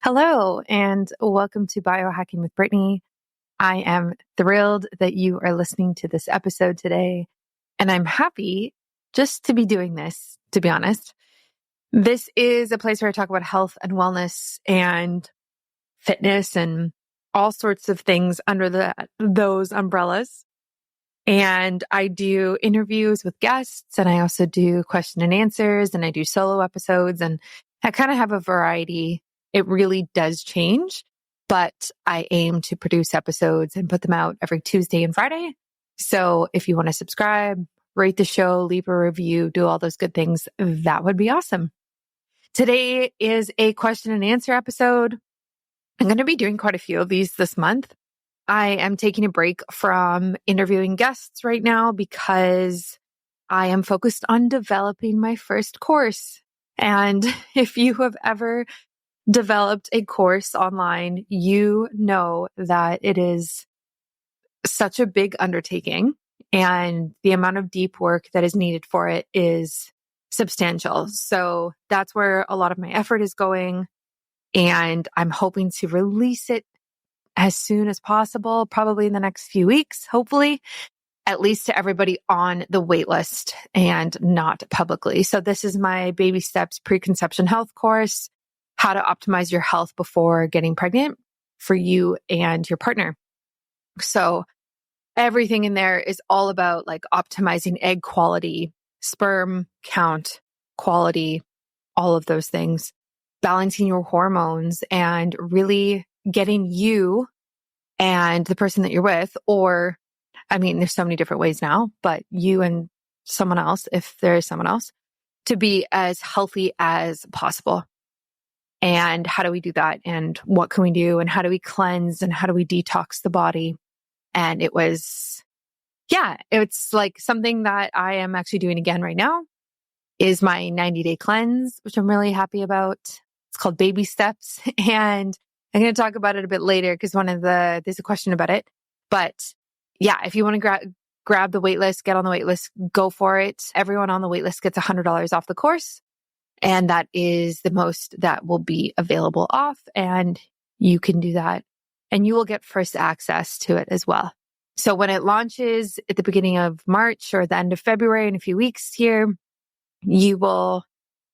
Hello, and welcome to Biohacking with Brittany. I am thrilled that you are listening to this episode today, and I'm happy just to be doing this, to be honest. This is a place where I talk about health and wellness and fitness and all sorts of things under those umbrellas. And I do interviews with guests, and I also do question and answers, and I do solo episodes, and I kind of have a variety. It really does change, but I aim to produce episodes and put them out every Tuesday and Friday. So if you want to subscribe, rate the show, leave a review, do all those good things, that would be awesome. Today is a question and answer episode. I'm going to be doing quite a few of these this month. I am taking a break from interviewing guests right now because I am focused on developing my first course. And if you have ever developed a course online, you know that it is such a big undertaking and the amount of deep work that is needed for it is substantial. So that's where a lot of my effort is going. And I'm hoping to release it as soon as possible, probably in the next few weeks, hopefully, at least to everybody on the wait list and not publicly. So this is my baby steps preconception health course, how to optimize your health before getting pregnant for you and your partner. So everything in there is all about like optimizing egg quality, sperm count, quality, all of those things, balancing your hormones and really getting you and the person that you're with, or, I mean, there's so many different ways now, but you and someone else, if there is someone else, to be as healthy as possible. And how do we do that? And what can we do? And how do we cleanse? And how do we detox the body? And it's like something that I am actually doing again right now is my 90-day cleanse, which I'm really happy about. It's called Baby Steps. And I'm going to talk about it a bit later because there's a question about it. But yeah, if you want to grab the waitlist, get on the waitlist, go for it. Everyone on the waitlist gets $100 off the course. And that is the most that will be available off. And you can do that. And you will get first access to it as well. So when it launches at the beginning of March or the end of February in a few weeks here, you will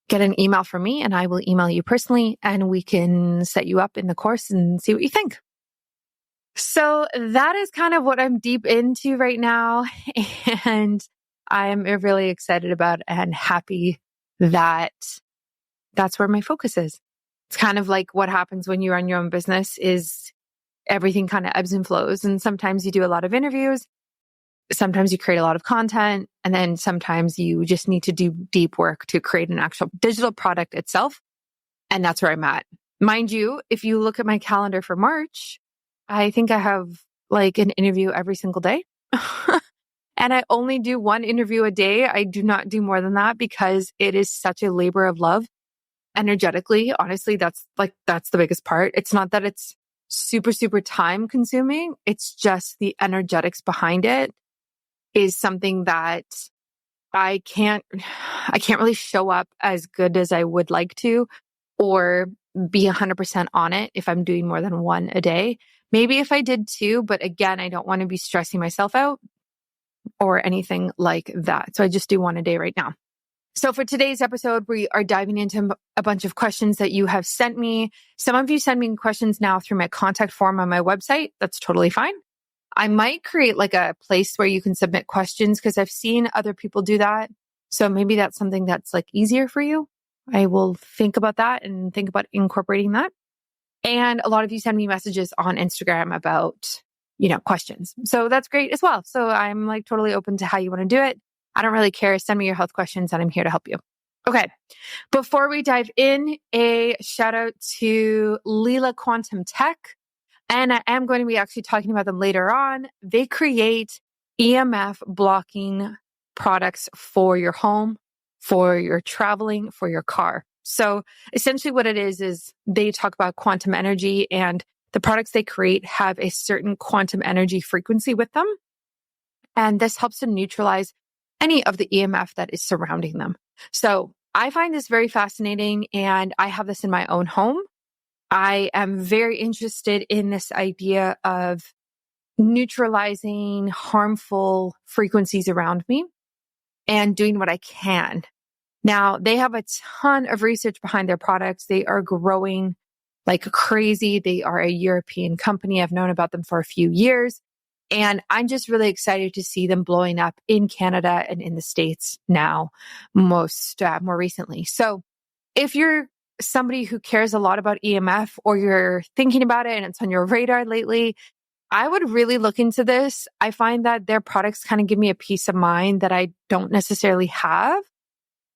get an email from me and I will email you personally and we can set you up in the course and see what you think. So that is kind of what I'm deep into right now. And I am really excited about and happy that that's where my focus is. It's kind of like what happens when you run your own business is everything kind of ebbs and flows. And sometimes you do a lot of interviews. Sometimes you create a lot of content. And then sometimes you just need to do deep work to create an actual digital product itself. And that's where I'm at. Mind you, if you look at my calendar for March, I think I have like an interview every single day. And I only do one interview a day. I do not do more than that because it is such a labor of love. Energetically, honestly, that's the biggest part. It's not that it's super, super time consuming. It's just the energetics behind it is something that I can't really show up as good as I would like to or be 100% on it if I'm doing more than one a day. Maybe if I did two, but again, I don't want to be stressing myself out or anything like that. So I just do one a day right now. So for today's episode, we are diving into a bunch of questions that you have sent me. Some of you send me questions now through my contact form on my website. That's totally fine. I might create like a place where you can submit questions because I've seen other people do that. So maybe that's something that's like easier for you. I will think about that and think about incorporating that. And a lot of you send me messages on Instagram about, questions. So that's great as well. So I'm like totally open to how you want to do it. I don't really care. Send me your health questions and I'm here to help you. Okay. Before we dive in, a shout out to Leela Quantum Tech. And I am going to be actually talking about them later on. They create EMF blocking products for your home, for your traveling, for your car. So essentially what it is they talk about quantum energy and the products they create have a certain quantum energy frequency with them. And this helps to neutralize any of the EMF that is surrounding them. So I find this very fascinating and I have this in my own home. I am very interested in this idea of neutralizing harmful frequencies around me and doing what I can. Now, they have a ton of research behind their products. They are growing like crazy. They are a European company. I've known about them for a few years. And I'm just really excited to see them blowing up in Canada and in the States now, more recently. So if you're somebody who cares a lot about EMF or you're thinking about it and it's on your radar lately, I would really look into this. I find that their products kind of give me a peace of mind that I don't necessarily have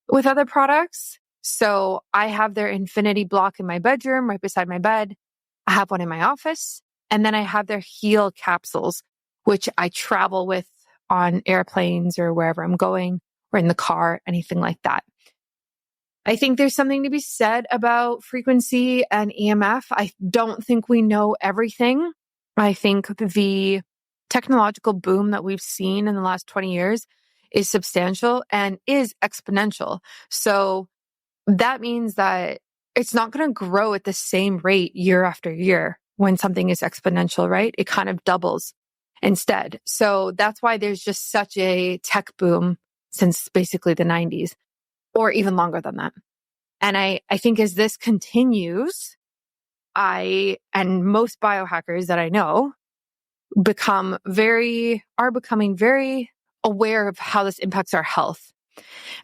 with other products. So I have their Infinity Bloc in my bedroom, right beside my bed. I have one in my office. And then I have their H.E.A.L capsules, which I travel with on airplanes or wherever I'm going or in the car, anything like that. I think there's something to be said about frequency and EMF. I don't think we know everything. I think the technological boom that we've seen in the last 20 years is substantial and is exponential. So that means that it's not going to grow at the same rate year after year when something is exponential, right? It kind of doubles instead. So that's why there's just such a tech boom since basically the 90s or even longer than that. And I think as this continues, I and most biohackers that I know are becoming very aware of how this impacts our health.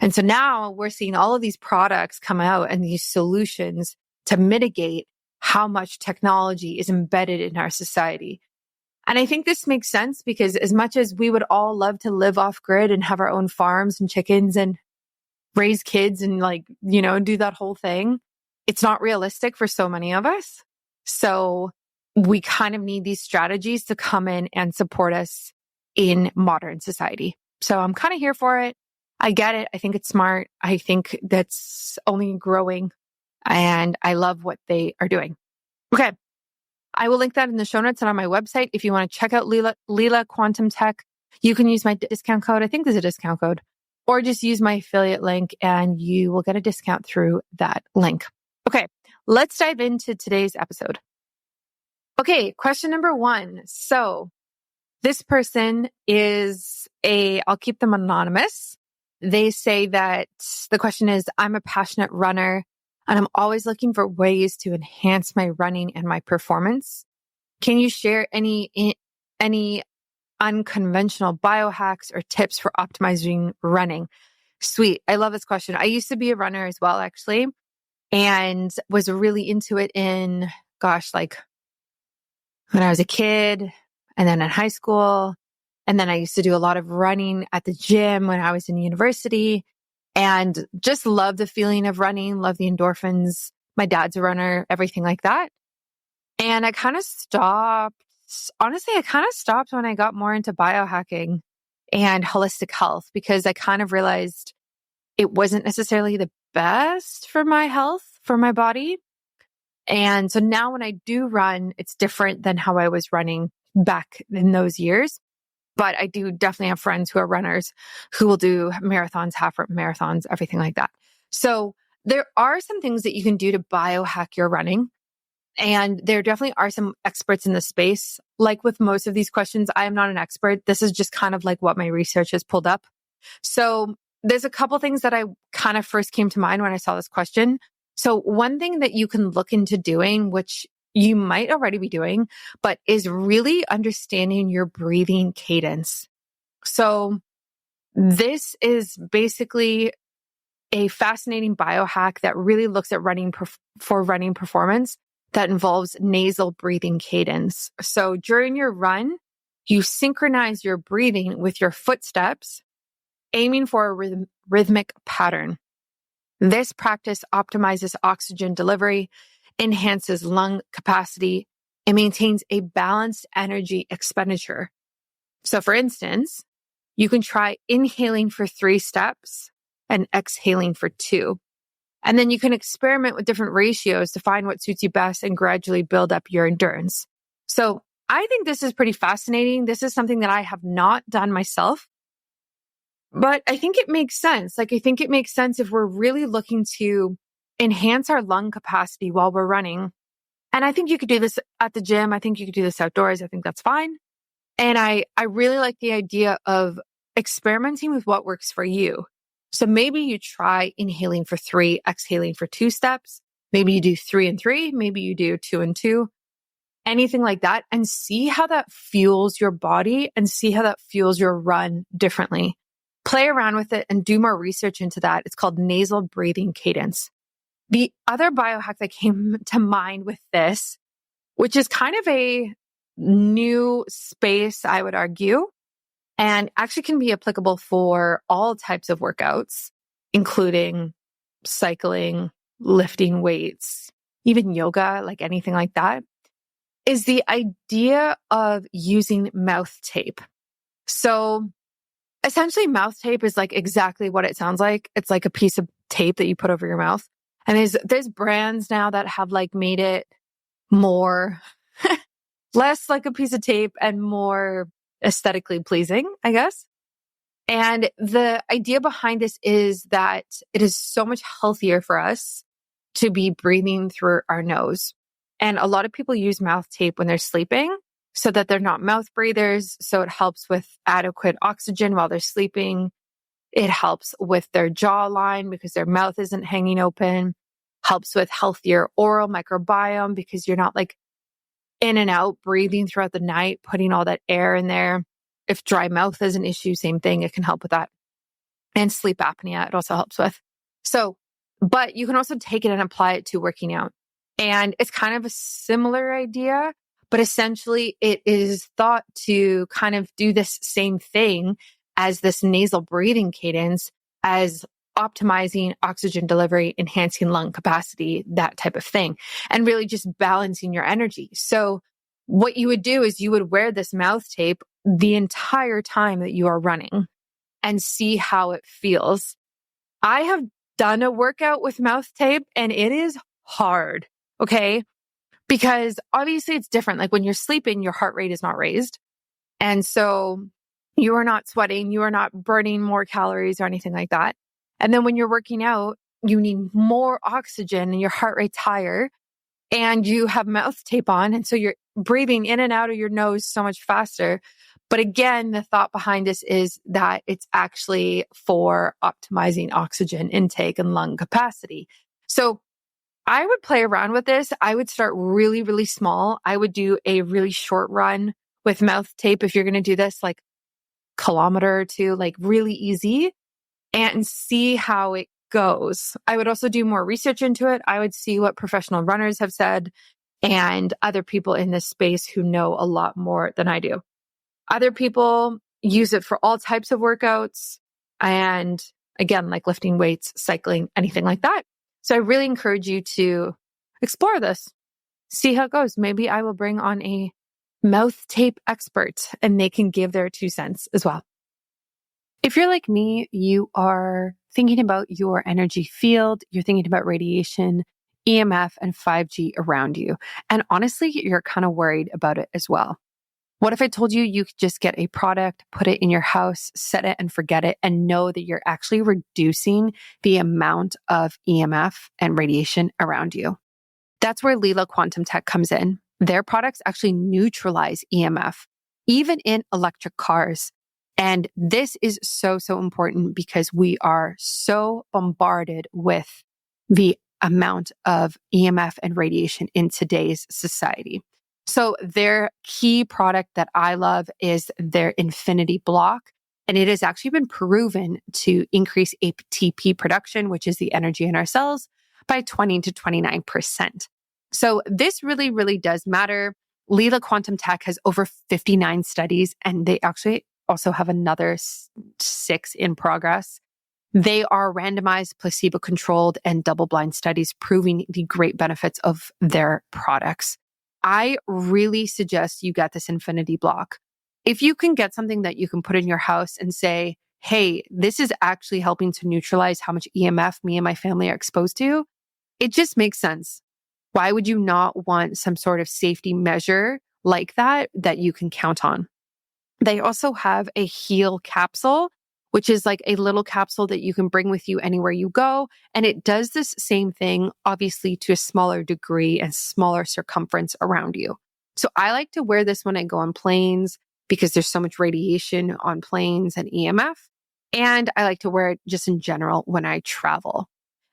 And so now we're seeing all of these products come out and these solutions to mitigate how much technology is embedded in our society. And I think this makes sense because as much as we would all love to live off grid and have our own farms and chickens and raise kids and do that whole thing, it's not realistic for so many of us. So we kind of need these strategies to come in and support us in modern society. So I'm kind of here for it. I get it. I think it's smart. I think that's only growing and I love what they are doing. Okay. I will link that in the show notes and on my website. If you want to check out Leela Quantum Tech, you can use my discount code. I think there's a discount code, or just use my affiliate link and you will get a discount through that link. Okay. Let's dive into today's episode. Okay. Question number 1. So this person I'll keep them anonymous. They say that the question is, I'm a passionate runner and I'm always looking for ways to enhance my running and my performance. Can you share any unconventional biohacks or tips for optimizing running? Sweet. I love this question. I used to be a runner as well, actually, and was really into it in, when I was a kid and then in high school. And then I used to do a lot of running at the gym when I was in university and just love the feeling of running, love the endorphins. My dad's a runner, everything like that. And I kind of stopped. Honestly, I kind of stopped when I got more into biohacking and holistic health because I kind of realized it wasn't necessarily the best for my health, for my body. And so now when I do run, it's different than how I was running back in those years. But I do definitely have friends who are runners who will do marathons, half marathons, everything like that. So there are some things that you can do to biohack your running. And there definitely are some experts in the space. Like with most of these questions, I am not an expert. This is just kind of like what my research has pulled up. So there's a couple things that I kind of first came to mind when I saw this question. So one thing that you can look into doing, which you might already be doing, but is really understanding your breathing cadence. So this is basically a fascinating biohack that really looks at running performance that involves nasal breathing cadence. So during your run, you synchronize your breathing with your footsteps, aiming for a rhythmic pattern. This practice optimizes oxygen delivery, enhances lung capacity, and maintains a balanced energy expenditure. So for instance, you can try inhaling for 3 steps and exhaling for 2. And then you can experiment with different ratios to find what suits you best and gradually build up your endurance. So I think this is pretty fascinating. This is something that I have not done myself, but I think it makes sense. I think it makes sense if we're really looking to enhance our lung capacity while we're running. And I think you could do this at the gym. I think you could do this outdoors. I think that's fine. And I really like the idea of experimenting with what works for you. So maybe you try inhaling for 3, exhaling for 2 steps. Maybe you do 3 and 3. Maybe you do 2 and 2, anything like that, and see how that fuels your body and see how that fuels your run differently. Play around with it and do more research into that. It's called nasal breathing cadence. The other biohack that came to mind with this, which is kind of a new space, I would argue, and actually can be applicable for all types of workouts, including cycling, lifting weights, even yoga, like anything like that, is the idea of using mouth tape. So essentially mouth tape is like exactly what it sounds like. It's like a piece of tape that you put over your mouth. And there's brands now that have like made it more less like a piece of tape and more aesthetically pleasing, I guess. And the idea behind this is that it is so much healthier for us to be breathing through our nose. And a lot of people use mouth tape when they're sleeping so that they're not mouth breathers. So it helps with adequate oxygen while they're sleeping. It helps with their jawline because their mouth isn't hanging open. Helps with healthier oral microbiome because you're not like in and out breathing throughout the night, putting all that air in there. If dry mouth is an issue, same thing. It can help with that. And sleep apnea, it also helps with. So, but you can also take it and apply it to working out. And it's kind of a similar idea, but essentially it is thought to kind of do this same thing as this nasal breathing cadence, as optimizing oxygen delivery, enhancing lung capacity, that type of thing, and really just balancing your energy. So what you would do is you would wear this mouth tape the entire time that you are running and see how it feels. I have done a workout with mouth tape and it is hard. Okay. Because obviously it's different. Like when you're sleeping, your heart rate is not raised. And so you are not sweating. You are not burning more calories or anything like that. And then when you're working out, you need more oxygen and your heart rate's higher and you have mouth tape on. And so you're breathing in and out of your nose so much faster. But again, the thought behind this is that it's actually for optimizing oxygen intake and lung capacity. So I would play around with this. I would start really, really small. I would do a really short run with mouth tape if you're going to do this, like kilometer or 2, like really easy, and see how it goes. I would also do more research into it. I would see what professional runners have said and other people in this space who know a lot more than I do. Other people use it for all types of workouts. And again, like lifting weights, cycling, anything like that. So I really encourage you to explore this, see how it goes. Maybe I will bring on a mouth tape expert and they can give their 2 cents as well. If you're like me, you are thinking about your energy field, you're thinking about radiation, EMF, and 5G around you. And honestly, you're kind of worried about it as well. What if I told you you could just get a product, put it in your house, set it and forget it, and know that you're actually reducing the amount of EMF and radiation around you? That's where Leela Quantum Tech comes in. Their products actually neutralize EMF, even in electric cars. And this is so, so important because we are so bombarded with the amount of EMF and radiation in today's society. So their key product that I love is their Infinity Bloc. And it has actually been proven to increase ATP production, which is the energy in our cells, by 20 to 29%. So this really, really does matter. Leela Quantum Tech has over 59 studies, and they actually also have another 6 in progress. They are randomized, placebo-controlled, and double-blind studies proving the great benefits of their products. I really suggest you get this Infinity Bloc. If you can get something that you can put in your house and say, hey, this is actually helping to neutralize how much EMF me and my family are exposed to, it just makes sense. Why would you not want some sort of safety measure like that you can count on? They also have a H.E.A.L capsule, which is like a little capsule that you can bring with you anywhere you go. And it does this same thing, obviously to a smaller degree and smaller circumference around you. So I like to wear this when I go on planes because there's so much radiation on planes and EMF. And I like to wear it just in general when I travel.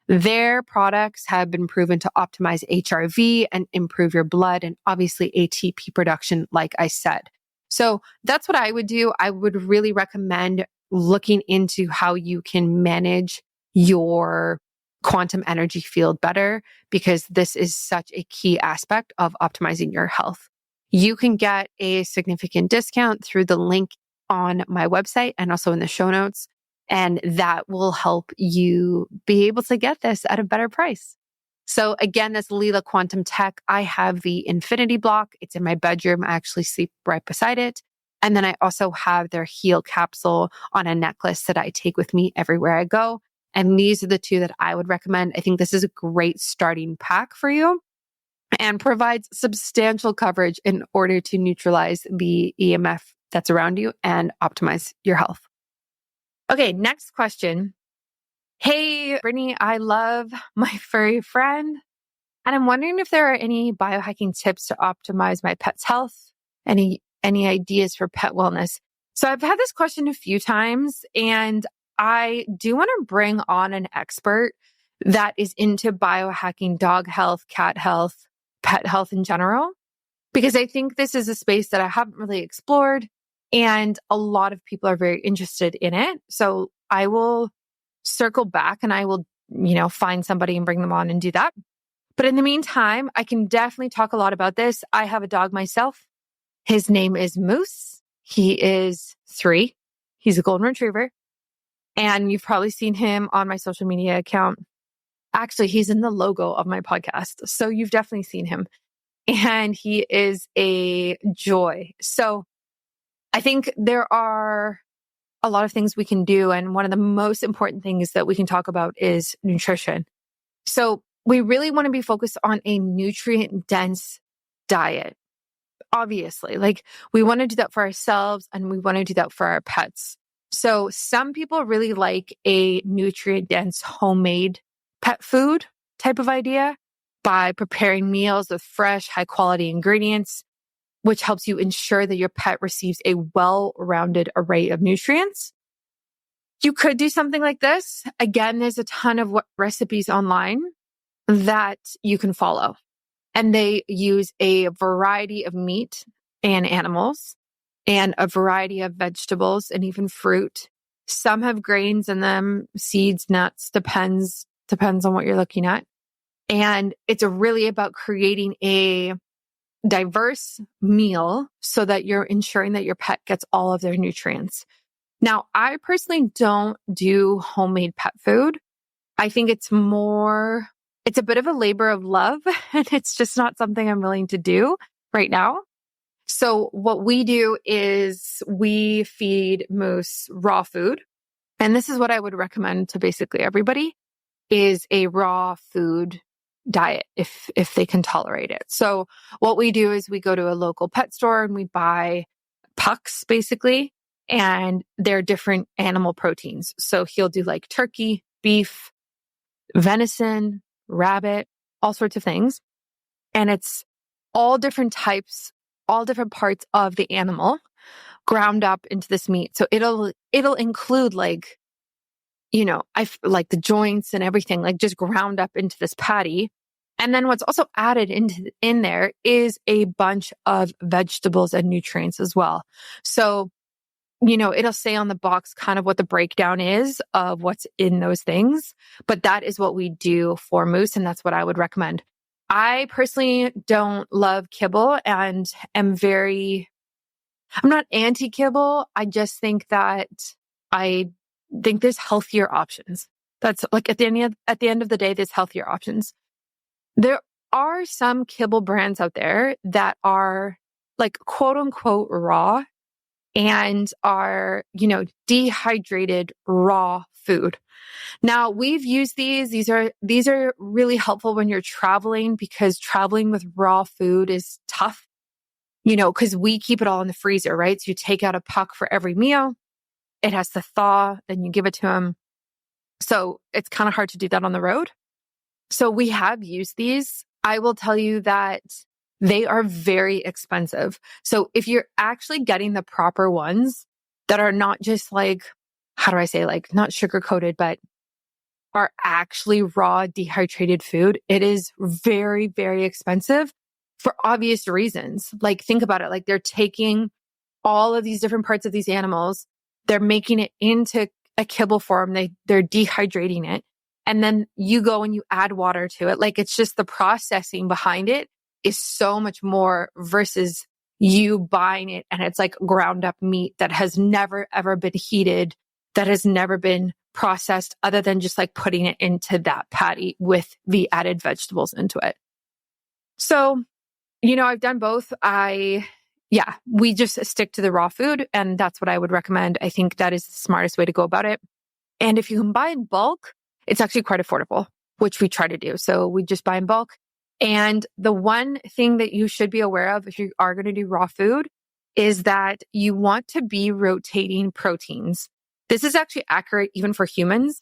Their products have been proven to optimize HRV and improve your blood and obviously ATP production, like I said. So that's what I would do. I would really recommend looking into how you can manage your quantum energy field better, because this is such a key aspect of optimizing your health. You can get a significant discount through the link on my website and also in the show notes. And that will help you be able to get this at a better price. So again, that's Leela Quantum Tech. I have the Infinity Bloc. It's in my bedroom. I actually sleep right beside it. And then I also have their H.E.A.L capsule on a necklace that I take with me everywhere I go. And these are the two that I would recommend. I think this is a great starting pack for you and provides substantial coverage in order to neutralize the EMF that's around you and optimize your health. Okay, next question. Hey, Brittany, I love my furry friend, and I'm wondering if there are any biohacking tips to optimize my pet's health. Any ideas for pet wellness? So I've had this question a few times, and I do want to bring on an expert that is into biohacking dog health, cat health, pet health in general, because I think this is a space that I haven't really explored, and a lot of people are very interested in it. So I will circle back and I will, find somebody and bring them on and do that. But in the meantime, I can definitely talk a lot about this. I have a dog myself. His name is Moose. He is 3. He's a golden retriever. And you've probably seen him on my social media account. Actually, he's in the logo of my podcast. So you've definitely seen him. And he is a joy. So I think there are a lot of things we can do. And one of the most important things that we can talk about is nutrition. So we really want to be focused on a nutrient dense diet. Obviously, we want to do that for ourselves and we want to do that for our pets. So some people really like a nutrient dense homemade pet food type of idea by preparing meals with fresh, high quality ingredients, which helps you ensure that your pet receives a well-rounded array of nutrients. You could do something like this. Again, there's a ton of recipes online that you can follow. And they use a variety of meat and animals and a variety of vegetables and even fruit. Some have grains in them, seeds, nuts, depends on what you're looking at. And it's really about creating a diverse meal so that you're ensuring that your pet gets all of their nutrients. Now, I personally don't do homemade pet food. I think it's a bit of a labor of love, and it's just not something I'm willing to do right now. So what we do is we feed Moose raw food. And this is what I would recommend to basically everybody is a raw food diet if they can tolerate it. So what we do is we go to a local pet store and we buy pucks basically, and they're different animal proteins. So he'll do like turkey, beef, venison, rabbit, all sorts of things. And it's all different types, all different parts of the animal ground up into this meat. So it'll include like the joints and everything, just ground up into this patty. And then what's also added in there is a bunch of vegetables and nutrients as well. So, it'll say on the box kind of what the breakdown is of what's in those things. But that is what we do for Moose. And that's what I would recommend. I personally don't love kibble and I'm not anti-kibble. I just think that I think there's healthier options. That's at the end of the day, there's healthier options. There are some kibble brands out there that are quote unquote raw and are, dehydrated raw food. Now we've used these. These are really helpful when you're traveling because traveling with raw food is tough, because we keep it all in the freezer, right? So you take out a puck for every meal. it has to thaw, then you give it to him. So it's kind of hard to do that on the road. So we have used these. I will tell you that they are very expensive. So if you're actually getting the proper ones that are not just like, how do I say, like not sugar coated, but are actually raw dehydrated food, it is very, very expensive for obvious reasons. Like think about it, like they're taking all of these different parts of these animals, they're making it into a kibble form, they're dehydrating it. And then you go and you add water to it. Like it's just the processing behind it is so much more versus you buying it and it's like ground up meat that has never ever been heated, that has never been processed other than just like putting it into that patty with the added vegetables into it. So, I've done both. We just stick to the raw food and that's what I would recommend. I think that is the smartest way to go about it. And if you can buy in bulk, it's actually quite affordable, which we try to do. So we just buy in bulk. And the one thing that you should be aware of if you are going to do raw food is that you want to be rotating proteins. This is actually accurate even for humans.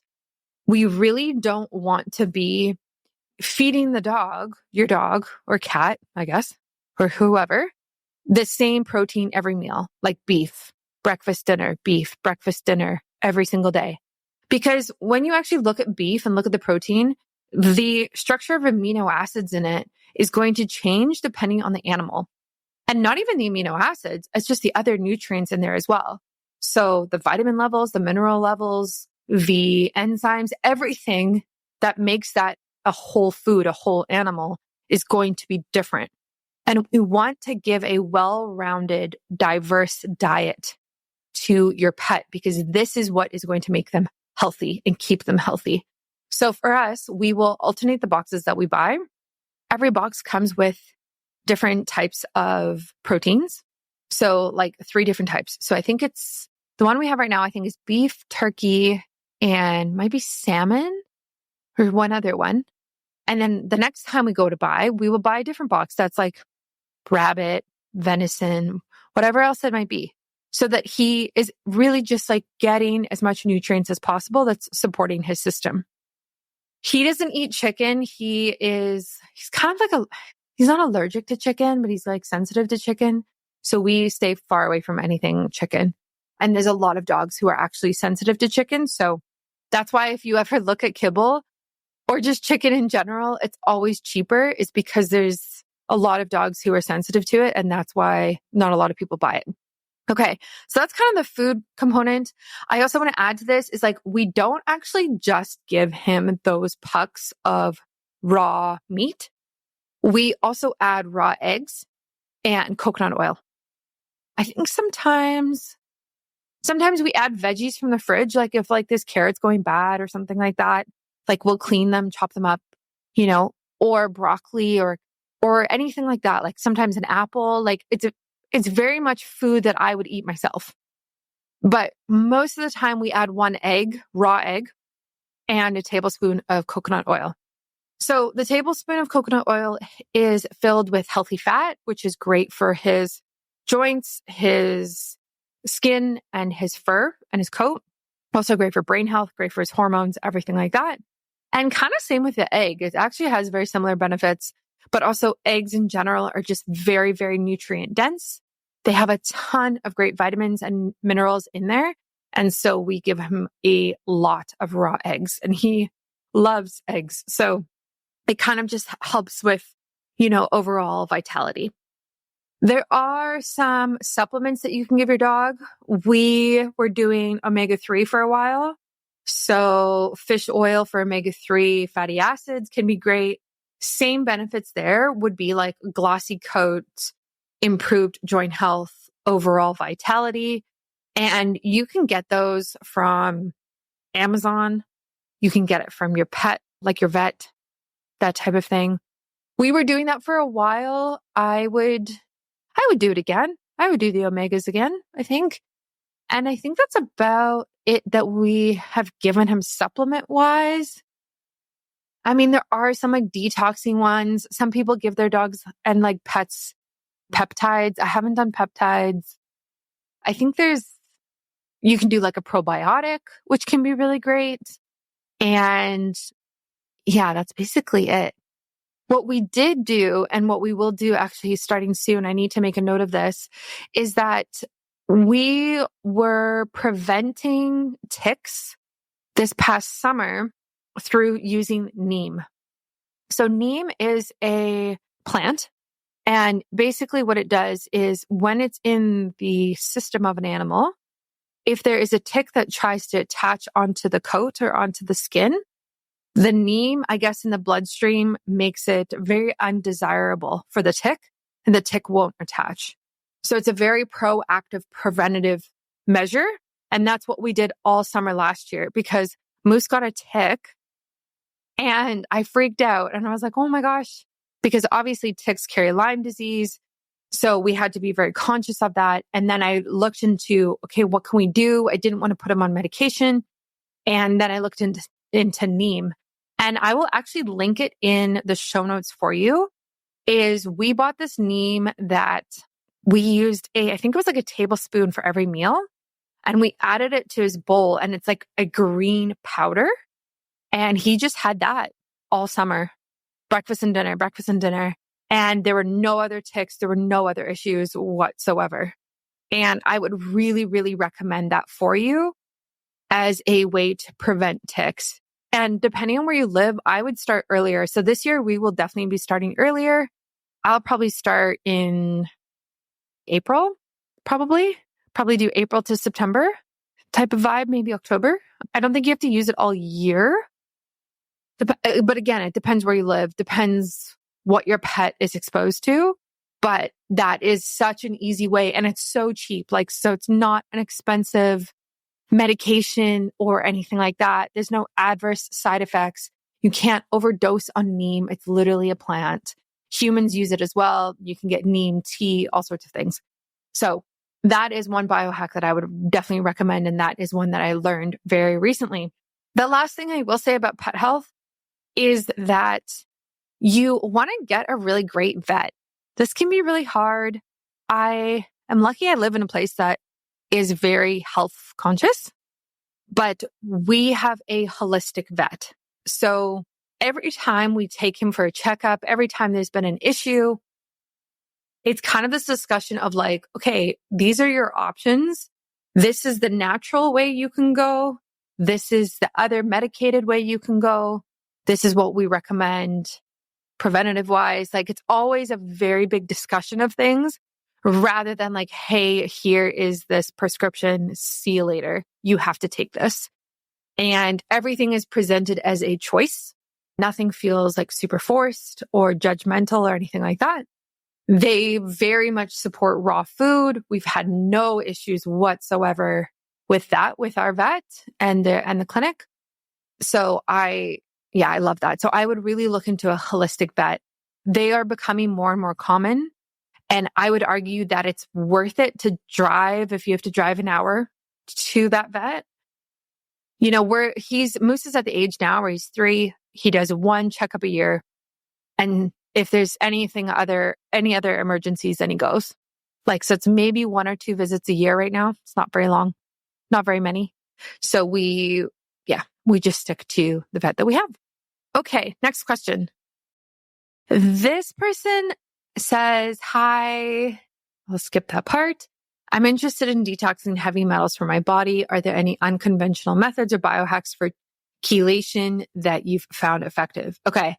We really don't want to be feeding the dog, your dog or cat, I guess, or whoever, the same protein every meal, like beef, breakfast, dinner, every single day. Because when you actually look at beef and look at the protein, the structure of amino acids in it is going to change depending on the animal. And not even the amino acids, it's just the other nutrients in there as well. So the vitamin levels, the mineral levels, the enzymes, everything that makes that a whole food, a whole animal is going to be different. And we want to give a well-rounded, diverse diet to your pet because this is what is going to make them healthy and keep them healthy. So for us, we will alternate the boxes that we buy. Every box comes with different types of proteins. So like 3 different types. So I think it's the one we have right now, I think is beef, turkey, and maybe salmon or one other one. And then the next time we go to buy, we will buy a different box that's like rabbit, venison, whatever else it might be. So that he is really just like getting as much nutrients as possible that's supporting his system. He doesn't eat chicken. He's kind of like he's not allergic to chicken, but he's like sensitive to chicken. So we stay far away from anything chicken. And there's a lot of dogs who are actually sensitive to chicken. So that's why if you ever look at kibble or just chicken in general, it's always cheaper is because there's a lot of dogs who are sensitive to it. And that's why not a lot of people buy it. Okay. So that's kind of the food component. I also want to add to this is like, we don't actually just give him those pucks of raw meat. We also add raw eggs and coconut oil. I think sometimes we add veggies from the fridge. Like if like this carrot's going bad or something like that, like we'll clean them, chop them up, or broccoli or anything like that. Like sometimes an apple, like it's very much food that I would eat myself. But most of the time we add 1 egg, raw egg, and a tablespoon of coconut oil. So the tablespoon of coconut oil is filled with healthy fat, which is great for his joints, his skin, and his fur and his coat. Also great for brain health, great for his hormones, everything like that. And kind of same with the egg. It actually has very similar benefits, but also eggs in general are just very, very nutrient dense. They have a ton of great vitamins and minerals in there. And so we give him a lot of raw eggs and he loves eggs. So it kind of just helps with, overall vitality. There are some supplements that you can give your dog. We were doing omega-3 for a while. So fish oil for omega-3 fatty acids can be great. Same benefits there would be like glossy coat, improved joint health, overall vitality. And you can get those from Amazon. You can get it from your pet, like your vet, that type of thing. We were doing that for a while. I would do it again. I would do the omegas again, I think. And I think that's about it that we have given him supplement wise. I mean, there are some like detoxing ones. Some people give their dogs and like pets peptides. I haven't done peptides. I think there's You can do like a probiotic, which can be really great. And yeah, that's basically it. What we did do and what we will do actually starting soon, I need to make a note of this, is that we were preventing ticks this past summer through using Neem. So Neem is a plant. And basically what it does is when it's in the system of an animal, if there is a tick that tries to attach onto the coat or onto the skin, the Neem, I guess, in the bloodstream makes it very undesirable for the tick, and the tick won't attach. So it's a very proactive preventative measure. And that's what we did all summer last year, because Moose got a tick and I freaked out and I was like, oh my gosh, because obviously ticks carry Lyme disease. So we had to be very conscious of that. And then I looked into, okay, what can we do? I didn't want to put him on medication. And then I looked into Neem. And I will actually link it in the show notes for you. Is we bought this Neem that we used I think it was like a tablespoon for every meal. And we added it to his bowl, and it's like a green powder. And he just had that all summer, breakfast and dinner. And there were no other ticks. There were no other issues whatsoever. And I would really, really recommend that for you as a way to prevent ticks. And depending on where you live, I would start earlier. So this year we will definitely be starting earlier. I'll probably start in April, probably do April to September type of vibe, maybe October. I don't think you have to use it all year. But again, it depends where you live, depends what your pet is exposed to. But that is such an easy way, and it's so cheap. So it's not an expensive medication or anything like that. There's no adverse side effects. You can't overdose on Neem. It's literally a plant. Humans use it as well. You can get Neem tea, all sorts of things. So that is one biohack that I would definitely recommend. And that is one that I learned very recently. The last thing I will say about pet health is that you want to get a really great vet. This can be really hard. I am lucky I live in a place that is very health conscious, but we have a holistic vet. So every time we take him for a checkup, every time there's been an issue, it's kind of this discussion of like, okay, these are your options. This is the natural way you can go. This is the other medicated way you can go. This is what we recommend preventative wise. It's always a very big discussion of things rather than like, hey, here is this prescription. See you later. You have to take this. And everything is presented as a choice. Nothing feels like super forced or judgmental or anything like that. They very much support raw food. We've had no issues whatsoever with that with our vet and the clinic. So I love that. So I would really look into a holistic vet. They are becoming more and more common. And I would argue that it's worth it to drive, if you have to drive an hour to that vet. Moose is at the age now where he's 3. He does 1 checkup a year. And if there's any other emergencies, then he goes. So it's maybe 1 or 2 visits a year right now. It's not very long, not very many. So we just stick to the vet that we have. Okay, next question. This person says, hi, I'll skip that part. I'm interested in detoxing heavy metals from my body. Are there any unconventional methods or biohacks for chelation that you've found effective? Okay.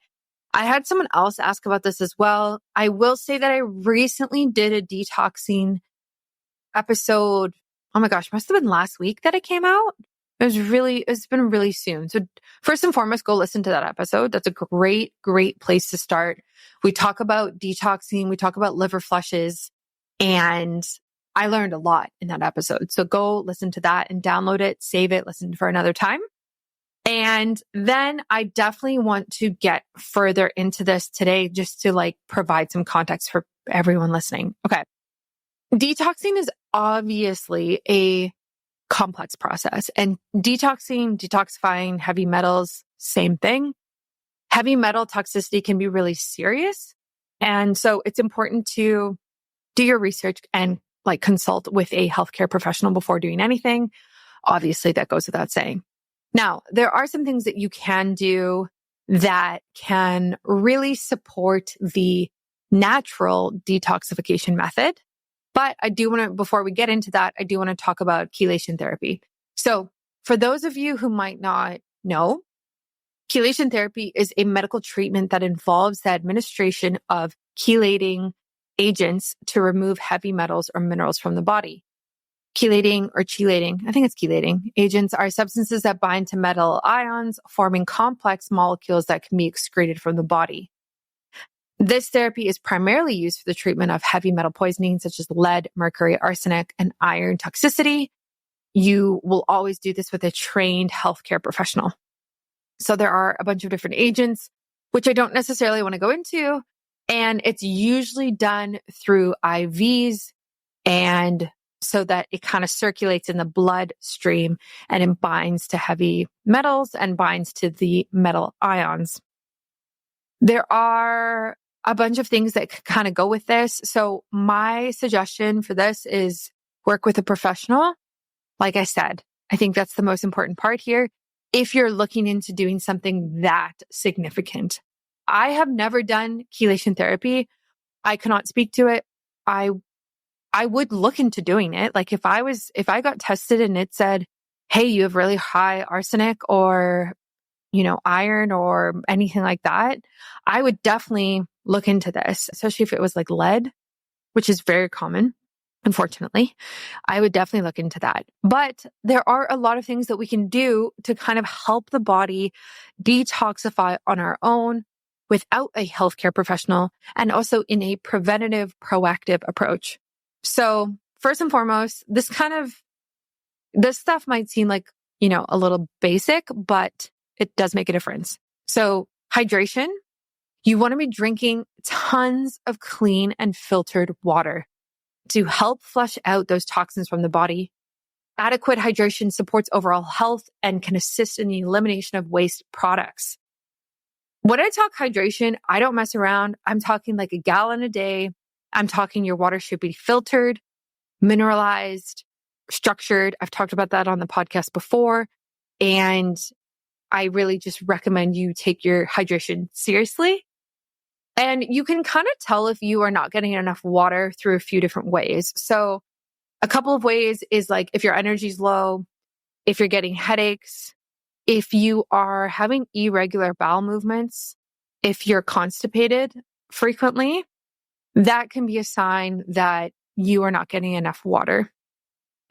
I had someone else ask about this as well. I will say that I recently did a detoxing episode. Oh my gosh, must have been last week that it came out. It's been really soon. So first and foremost, go listen to that episode. That's a great, great place to start. We talk about detoxing. We talk about liver flushes, and I learned a lot in that episode. So go listen to that and download it, save it, listen for another time. And then I definitely want to get further into this today just to provide some context for everyone listening. Okay. Detoxing is obviously a complex process, and detoxifying heavy metals, same thing. Heavy metal toxicity can be really serious. And so it's important to do your research and consult with a healthcare professional before doing anything. Obviously, that goes without saying. Now, there are some things that you can do that can really support the natural detoxification method. But I do want to, before we get into that, I do want to talk about chelation therapy. So for those of you who might not know, chelation therapy is a medical treatment that involves the administration of chelating agents to remove heavy metals or minerals from the body. Chelating or chelating, I think it's chelating, agents are substances that bind to metal ions, forming complex molecules that can be excreted from the body. This therapy is primarily used for the treatment of heavy metal poisoning, such as lead, mercury, arsenic, and iron toxicity. You will always do this with a trained healthcare professional. So there are a bunch of different agents, which I don't necessarily want to go into. And it's usually done through IVs, and so that it kind of circulates in the bloodstream and it binds to heavy metals and binds to the metal ions. There are a bunch of things that kind of go with this. So my suggestion for this is work with a professional. Like I said, I think that's the most important part here. If you're looking into doing something that significant, I have never done chelation therapy. I cannot speak to it. I would look into doing it. Like if I got tested and it said, hey, you have really high arsenic or, iron or anything like that, I would definitely look into this, especially if it was like lead, which is very common. Unfortunately, I would definitely look into that. But there are a lot of things that we can do to kind of help the body detoxify on our own without a healthcare professional, and also in a preventative, proactive approach. So first and foremost, this stuff might seem like, a little basic, but it does make a difference. So hydration, you want to be drinking tons of clean and filtered water to help flush out those toxins from the body. Adequate hydration supports overall health and can assist in the elimination of waste products. When I talk hydration, I don't mess around. I'm talking like a gallon a day. I'm talking your water should be filtered, mineralized, structured. I've talked about that on the podcast before. And I really just recommend you take your hydration seriously. And you can kind of tell if you are not getting enough water through a few different ways. So a couple of ways is like if your energy's low, if you're getting headaches, if you are having irregular bowel movements, if you're constipated frequently, that can be a sign that you are not getting enough water.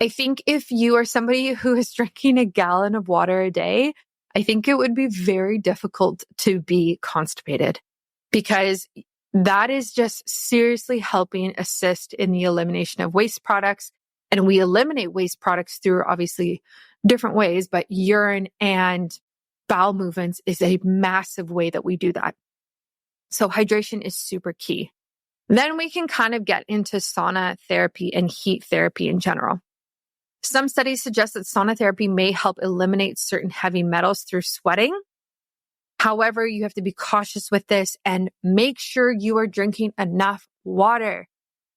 I think if you are somebody who is drinking a gallon of water a day, I think it would be very difficult to be constipated, because that is just seriously helping assist in the elimination of waste products. And we eliminate waste products through obviously different ways, but urine and bowel movements is a massive way that we do that. So hydration is super key. Then we can kind of get into sauna therapy and heat therapy in general. Some studies suggest that sauna therapy may help eliminate certain heavy metals through sweating. However, you have to be cautious with this and make sure you are drinking enough water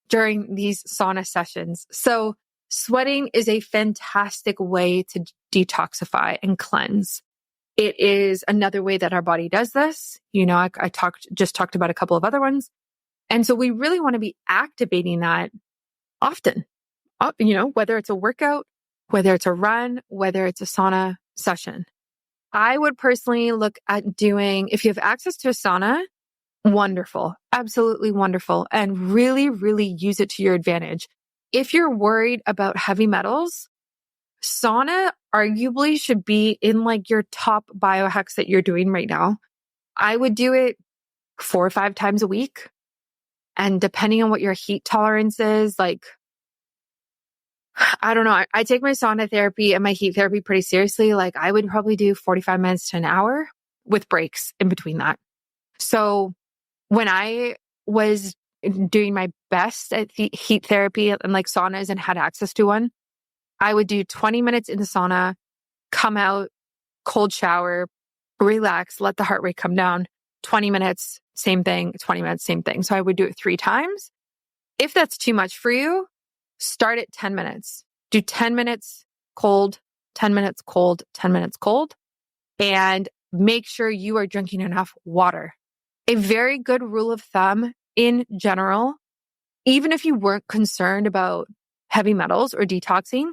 during these sauna sessions. So sweating is a fantastic way to detoxify and cleanse. It is another way that our body does this. I just talked about a couple of other ones. And so we really want to be activating that often, whether it's a workout, whether it's a run, whether it's a sauna session. I would personally look at doing, if you have access to a sauna, wonderful, absolutely wonderful, and really, really use it to your advantage. If you're worried about heavy metals, sauna arguably should be in like your top biohacks that you're doing right now. I would do it 4 or 5 times a week. And depending on what your heat tolerance is, like, I don't know. I take my sauna therapy and my heat therapy pretty seriously. Like I would probably do 45 minutes to an hour with breaks in between that. So when I was doing my best at heat therapy and like saunas and had access to one, I would do 20 minutes in the sauna, come out, cold shower, relax, let the heart rate come down, 20 minutes, same thing, 20 minutes, same thing. So I would do it 3 times. If that's too much for you, start at 10 minutes. Do 10 minutes cold, 10 minutes cold, 10 minutes cold. And make sure you are drinking enough water. A very good rule of thumb in general, even if you weren't concerned about heavy metals or detoxing,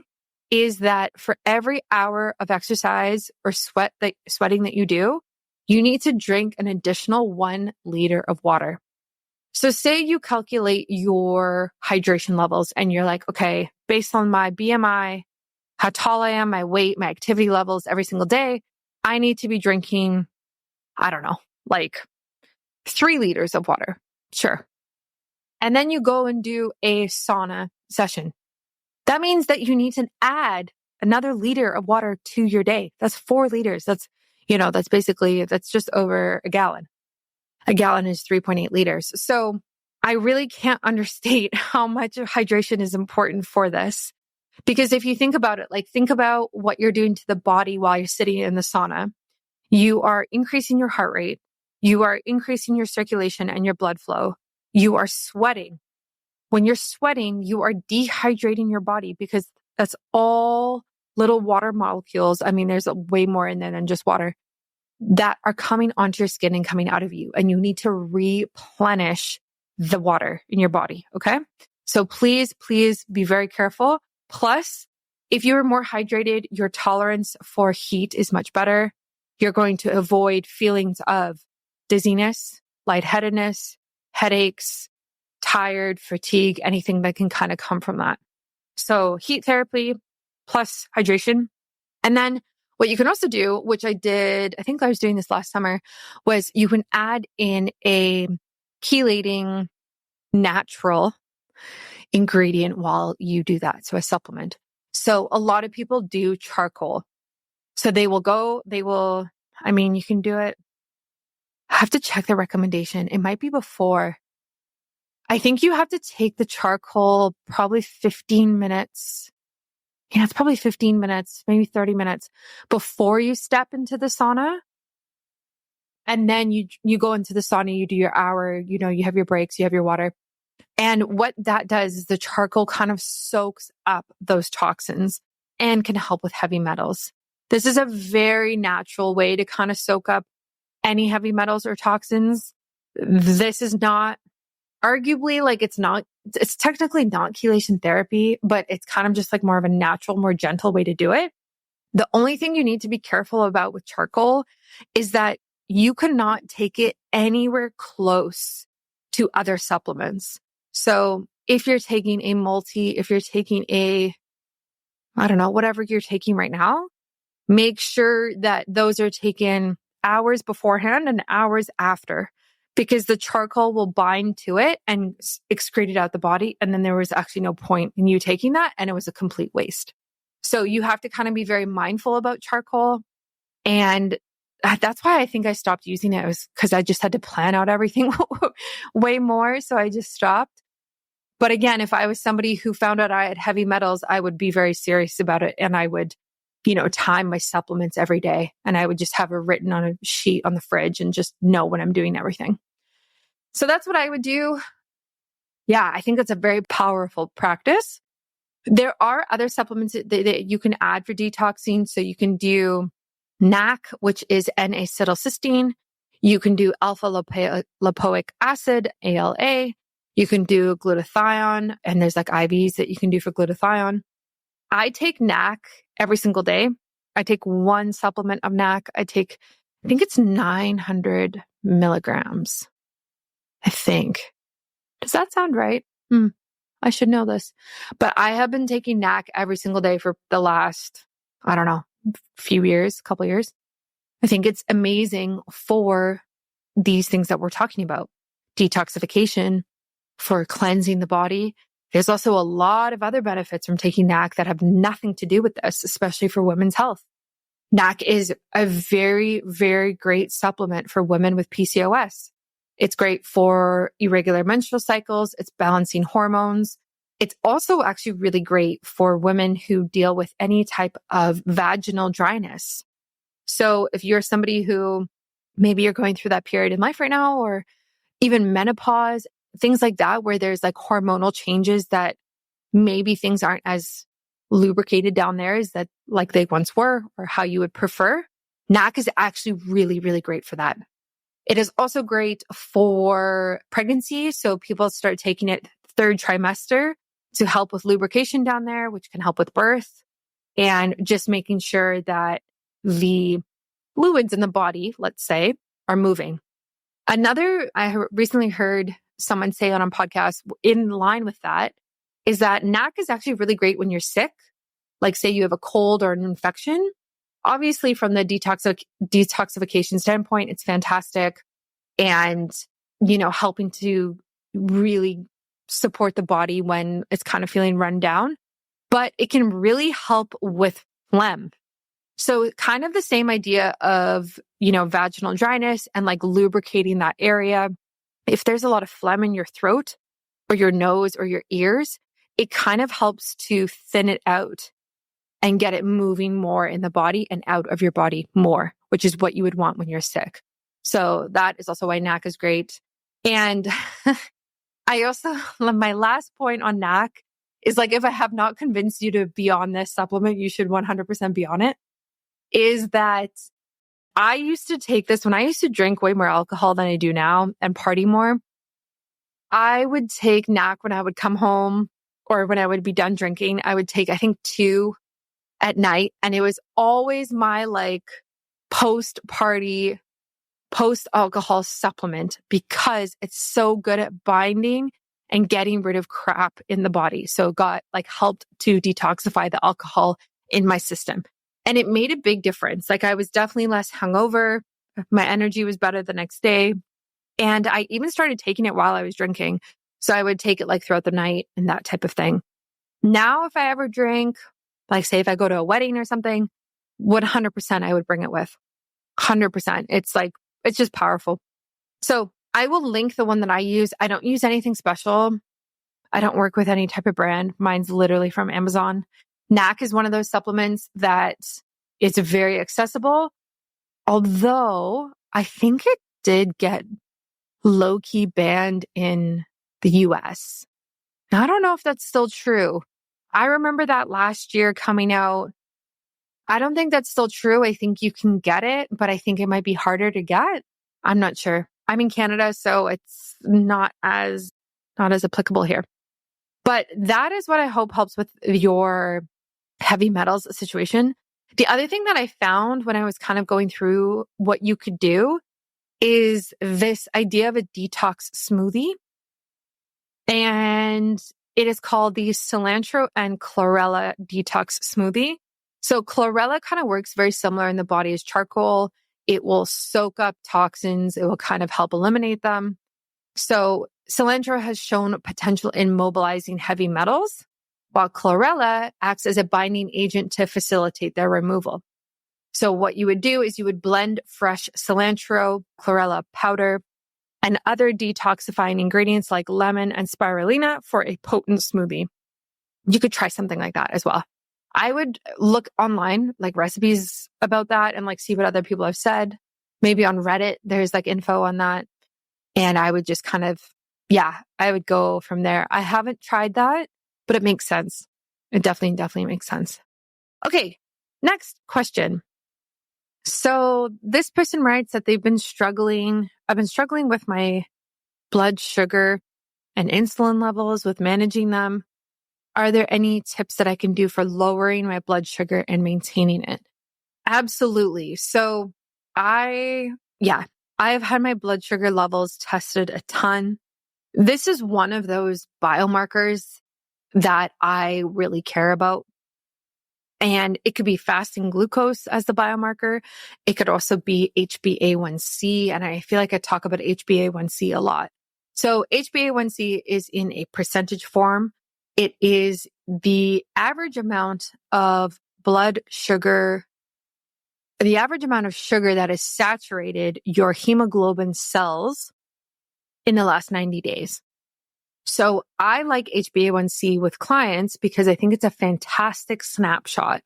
is that for every hour of exercise or sweating that you do, you need to drink an additional 1 liter of water. So say you calculate your hydration levels and you're like, okay, based on my BMI, how tall I am, my weight, my activity levels every single day, I need to be drinking, I don't know, like 3 liters of water. Sure. And then you go and do a sauna session. That means that you need to add another liter of water to your day. That's 4 liters. That's just over a gallon. A gallon is 3.8 liters. So I really can't understate how much hydration is important for this. Because if you think about it, like think about what you're doing to the body while you're sitting in the sauna. You are increasing your heart rate. You are increasing your circulation and your blood flow. You are sweating. When you're sweating, you are dehydrating your body because that's all little water molecules. I mean, there's way more in there than just water that are coming onto your skin and coming out of you. And you need to replenish the water in your body. Okay. So please be very careful. Plus, if you're more hydrated, your tolerance for heat is much better. You're going to avoid feelings of dizziness, lightheadedness, headaches, tired, fatigue, anything that can kind of come from that. So heat therapy plus hydration. And then what you can also do, which I did, I think I was doing this last summer, was you can add in a chelating natural ingredient while you do that. So a supplement. So a lot of people do charcoal. So you can do it. I have to check the recommendation. It might be before. I think you have to take the charcoal probably 15 minutes. Yeah, it's probably 15 minutes, maybe 30 minutes before you step into the sauna. And then you go into the sauna, you do your hour, you have your breaks, you have your water. And what that does is the charcoal kind of soaks up those toxins and can help with heavy metals. This is a very natural way to kind of soak up any heavy metals or toxins. This is not it's technically not chelation therapy, but it's kind of just like more of a natural, more gentle way to do it. The only thing you need to be careful about with charcoal is that you cannot take it anywhere close to other supplements. So if you're taking whatever you're taking right now, make sure that those are taken hours beforehand and hours after, because the charcoal will bind to it and excrete it out the body. And then there was actually no point in you taking that, and it was a complete waste. So you have to kind of be very mindful about charcoal. And that's why I think I stopped using it. It was because I just had to plan out everything way more. So I just stopped. But again, if I was somebody who found out I had heavy metals, I would be very serious about it. And I would, time my supplements every day. And I would just have it written on a sheet on the fridge and just know when I'm doing everything. So that's what I would do. Yeah, I think that's a very powerful practice. There are other supplements that you can add for detoxing. So you can do NAC, which is N-acetylcysteine. You can do alpha lipoic acid, ALA. You can do glutathione, and there's like IVs that you can do for glutathione. I take NAC every single day. I take one supplement of NAC. I think it's 900 milligrams. I think. Does that sound right? I should know this. But I have been taking NAC every single day for the last, couple years. I think it's amazing for these things that we're talking about. Detoxification, for cleansing the body. There's also a lot of other benefits from taking NAC that have nothing to do with this, especially for women's health. NAC is a very, very great supplement for women with PCOS. It's great for irregular menstrual cycles. It's balancing hormones. It's also actually really great for women who deal with any type of vaginal dryness. So if you're somebody who maybe you're going through that period in life right now, or even menopause, things like that, where there's like hormonal changes that maybe things aren't as lubricated down there as that like they once were or how you would prefer. NAC is actually really, really great for that. It is also great for pregnancy. So people start taking it third trimester to help with lubrication down there, which can help with birth and just making sure that the fluids in the body, let's say, are moving. Another, I recently heard someone say on a podcast in line with that is that NAC is actually really great when you're sick. Like say you have a cold or an infection. Obviously from the detoxification standpoint, it's fantastic. And, helping to really support the body when it's kind of feeling run down, but it can really help with phlegm. So kind of the same idea of, vaginal dryness and like lubricating that area. If there's a lot of phlegm in your throat or your nose or your ears, it kind of helps to thin it out and get it moving more in the body and out of your body more, which is what you would want when you're sick. So that is also why NAC is great. And I also, my last point on NAC is like, if I have not convinced you to be on this supplement, you should 100% be on it, is that I used to take this when I used to drink way more alcohol than I do now and party more. I would take NAC when I would come home or when I would be done drinking. I would take, I think 2 at night. And it was always my like post-party, post-alcohol supplement because it's so good at binding and getting rid of crap in the body. So it got like helped to detoxify the alcohol in my system. And it made a big difference. Like I was definitely less hungover. My energy was better the next day. And I even started taking it while I was drinking. So I would take it like throughout the night and that type of thing. Now, if I ever drink, like say if I go to a wedding or something, 100% I would bring it with. 100%. It's like, it's just powerful. So I will link the one that I use. I don't use anything special. I don't work with any type of brand. Mine's literally from Amazon. NAC is one of those supplements that it's very accessible. Although I think it did get low-key banned in the US. Now, I don't know if that's still true. I remember that last year coming out. I don't think that's still true. I think you can get it, but I think it might be harder to get. I'm not sure. I'm in Canada, so it's not as applicable here. But that is what I hope helps with your heavy metals situation. The other thing that I found when I was kind of going through what you could do is this idea of a detox smoothie. And it is called the cilantro and chlorella detox smoothie. So chlorella kind of works very similar in the body as charcoal. It will soak up toxins. It will kind of help eliminate them. So cilantro has shown potential in mobilizing heavy metals, while chlorella acts as a binding agent to facilitate their removal. So what you would do is you would blend fresh cilantro, chlorella powder, and other detoxifying ingredients like lemon and spirulina for a potent smoothie. You could try something like that as well. I would look online, like recipes about that and like see what other people have said. Maybe on Reddit, there's like info on that. And I would just kind of, I would go from there. I haven't tried that, but it makes sense. It definitely makes sense. Okay, next question. So this person writes that they've been struggling. I've been struggling with my blood sugar and insulin levels with managing them. Are there any tips that I can do for lowering my blood sugar and maintaining it? Absolutely. So I've had my blood sugar levels tested a ton. This is one of those biomarkers that I really care about. And it could be fasting glucose as the biomarker. It could also be HbA1c. And I feel like I talk about HbA1c a lot. So HbA1c is in a percentage form. It is the average amount of blood sugar, the average amount of sugar that has saturated your hemoglobin cells in the last 90 days. So I like HbA1c with clients because I think it's a fantastic snapshot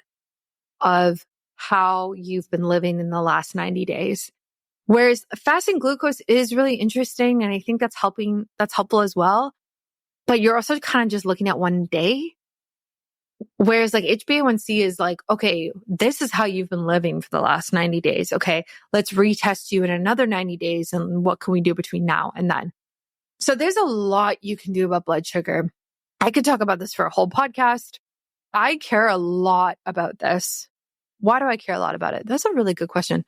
of how you've been living in the last 90 days. Whereas fasting glucose is really interesting. And I think that's helpful as well. But you're also kind of just looking at one day. Whereas like HbA1c is like, okay, this is how you've been living for the last 90 days. Okay, let's retest you in another 90 days. And what can we do between now and then? So there's a lot you can do about blood sugar. I could talk about this for a whole podcast. I care a lot about this. Why do I care a lot about it? That's a really good question.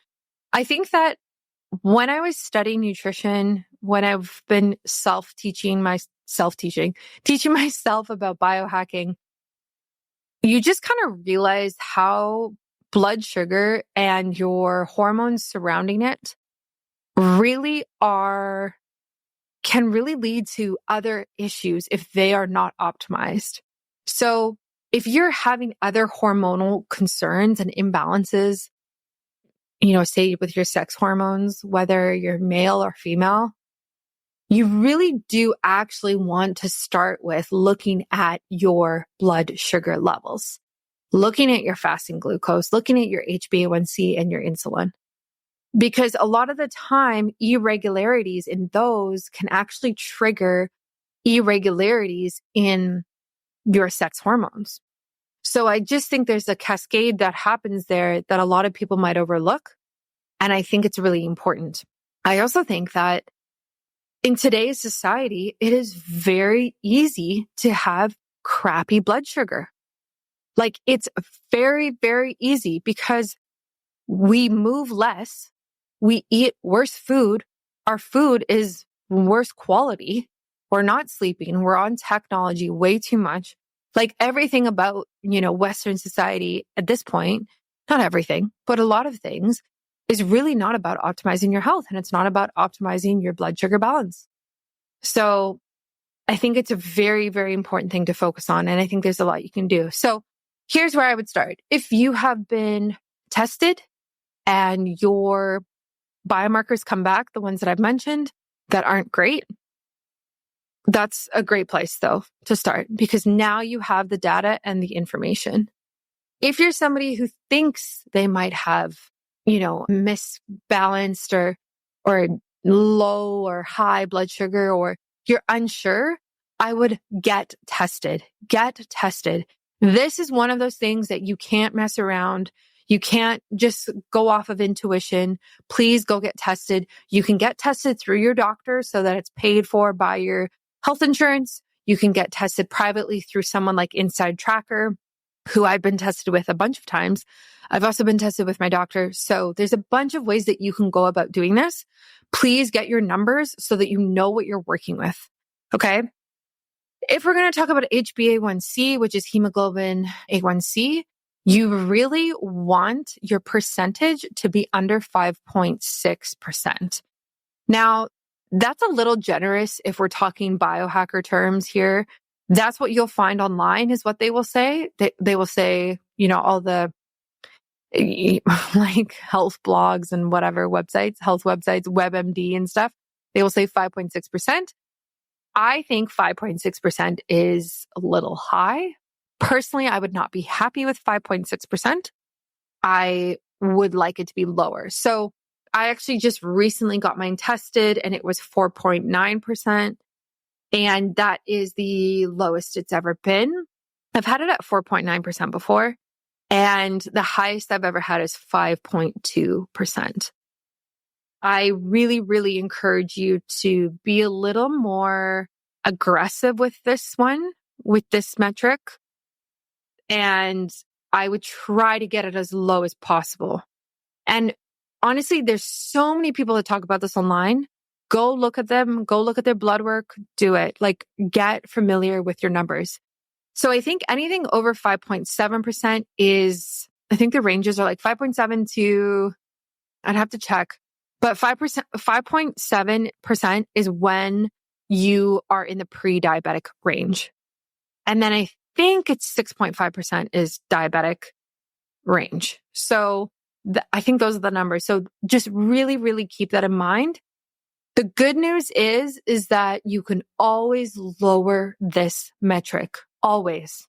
I think that when I was studying nutrition, when I've been teaching myself about biohacking, you just kind of realize how blood sugar and your hormones surrounding it really can really lead to other issues if they are not optimized. So if you're having other hormonal concerns and imbalances, say with your sex hormones, whether you're male or female, you really do actually want to start with looking at your blood sugar levels, looking at your fasting glucose, looking at your HbA1c and your insulin. Because a lot of the time, irregularities in those can actually trigger irregularities in your sex hormones. So I just think there's a cascade that happens there that a lot of people might overlook. And I think it's really important. I also think that in today's society, it is very easy to have crappy blood sugar. Like it's very, very easy because we move less. We eat worse food. Our food is worse quality. We're not sleeping. We're on technology way too much. Like everything about, Western society at this point, not everything, but a lot of things is really not about optimizing your health, and it's not about optimizing your blood sugar balance. So I think it's a very, very important thing to focus on. And I think there's a lot you can do. So here's where I would start. If you have been tested and your biomarkers come back, the ones that I've mentioned that aren't great, that's a great place though to start, because now you have the data and the information. If you're somebody who thinks they might have, misbalanced or low or high blood sugar, or you're unsure, I would get tested. Get tested. This is one of those things that you can't mess around. You can't just go off of intuition. Please go get tested. You can get tested through your doctor so that it's paid for by your health insurance. You can get tested privately through someone like Inside Tracker, who I've been tested with a bunch of times. I've also been tested with my doctor. So there's a bunch of ways that you can go about doing this. Please get your numbers so that you know what you're working with. Okay. If we're going to talk about HbA1c, which is hemoglobin A1c, you really want your percentage to be under 5.6%. Now, that's a little generous if we're talking biohacker terms here. That's what you'll find online is what they will say. They will say, all the like health blogs and whatever websites, health websites, WebMD and stuff. They will say 5.6%. I think 5.6% is a little high. Personally, I would not be happy with 5.6%. I would like it to be lower. So I actually just recently got mine tested and it was 4.9%. And that is the lowest it's ever been. I've had it at 4.9% before. And the highest I've ever had is 5.2%. I really, really encourage you to be a little more aggressive with this one, with this metric. And I would try to get it as low as possible. And honestly, there's so many people that talk about this online. Go look at them, go look at their blood work, do it. Like get familiar with your numbers. So I think anything over 5.7% is, I think the ranges are like 5.7 to, I'd have to check, but 5%, 5.7% is when you are in the pre-diabetic range. And then I think it's 6.5% is diabetic range. So I think those are the numbers. So just really, really keep that in mind. The good news is that you can always lower this metric. Always.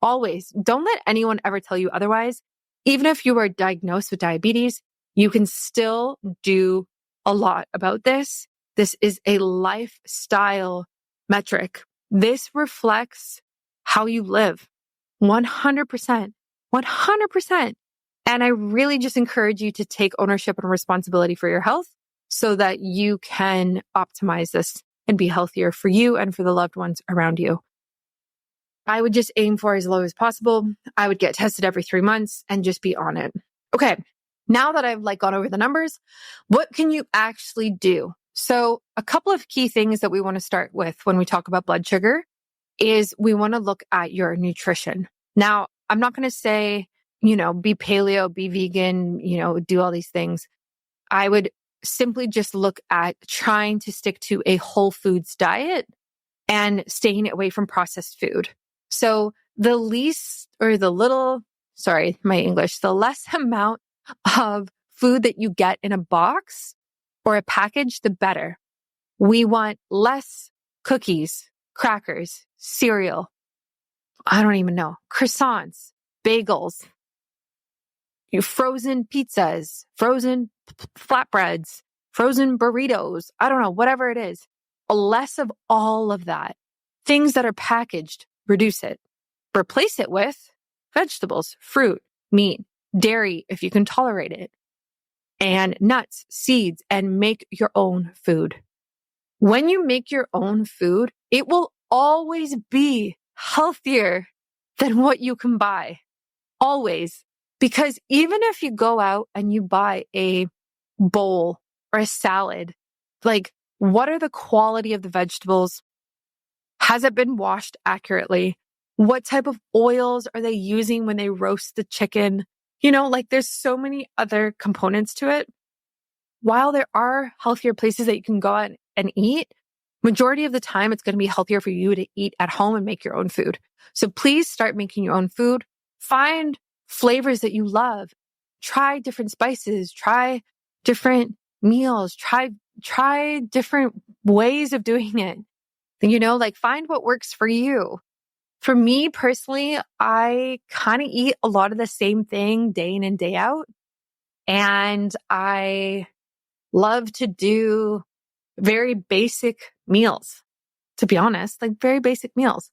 Always. Don't let anyone ever tell you otherwise. Even if you are diagnosed with diabetes, you can still do a lot about this. This is a lifestyle metric. This reflects how you live. 100%. 100%. And I really just encourage you to take ownership and responsibility for your health so that you can optimize this and be healthier for you and for the loved ones around you. I would just aim for as low as possible. I would get tested every 3 months and just be on it. Okay. Now that I've gone over the numbers, what can you actually do? So a couple of key things that we want to start with when we talk about blood sugar is we want to look at your nutrition. Now, I'm not going to say, be paleo, be vegan, do all these things. I would simply just look at trying to stick to a whole foods diet and staying away from processed food. So the less amount of food that you get in a box or a package, the better. We want less cookies, crackers, cereal, I don't even know, croissants, bagels, frozen pizzas, frozen flatbreads, frozen burritos, I don't know, whatever it is. Less of all of that. Things that are packaged, reduce it. Replace it with vegetables, fruit, meat, dairy, if you can tolerate it, and nuts, seeds, and make your own food. When you make your own food, it will always be healthier than what you can buy. Always. Because even if you go out and you buy a bowl or a salad, what are the quality of the vegetables? Has it been washed accurately? What type of oils are they using when they roast the chicken? There's so many other components to it. While there are healthier places that you can go out and eat, majority of the time, it's going to be healthier for you to eat at home and make your own food. So please start making your own food. Find flavors that you love. Try different spices. Try different meals. Try different ways of doing it. Find what works for you. For me personally, I kind of eat a lot of the same thing day in and day out. And I love to do very basic meals, to be honest, very basic meals.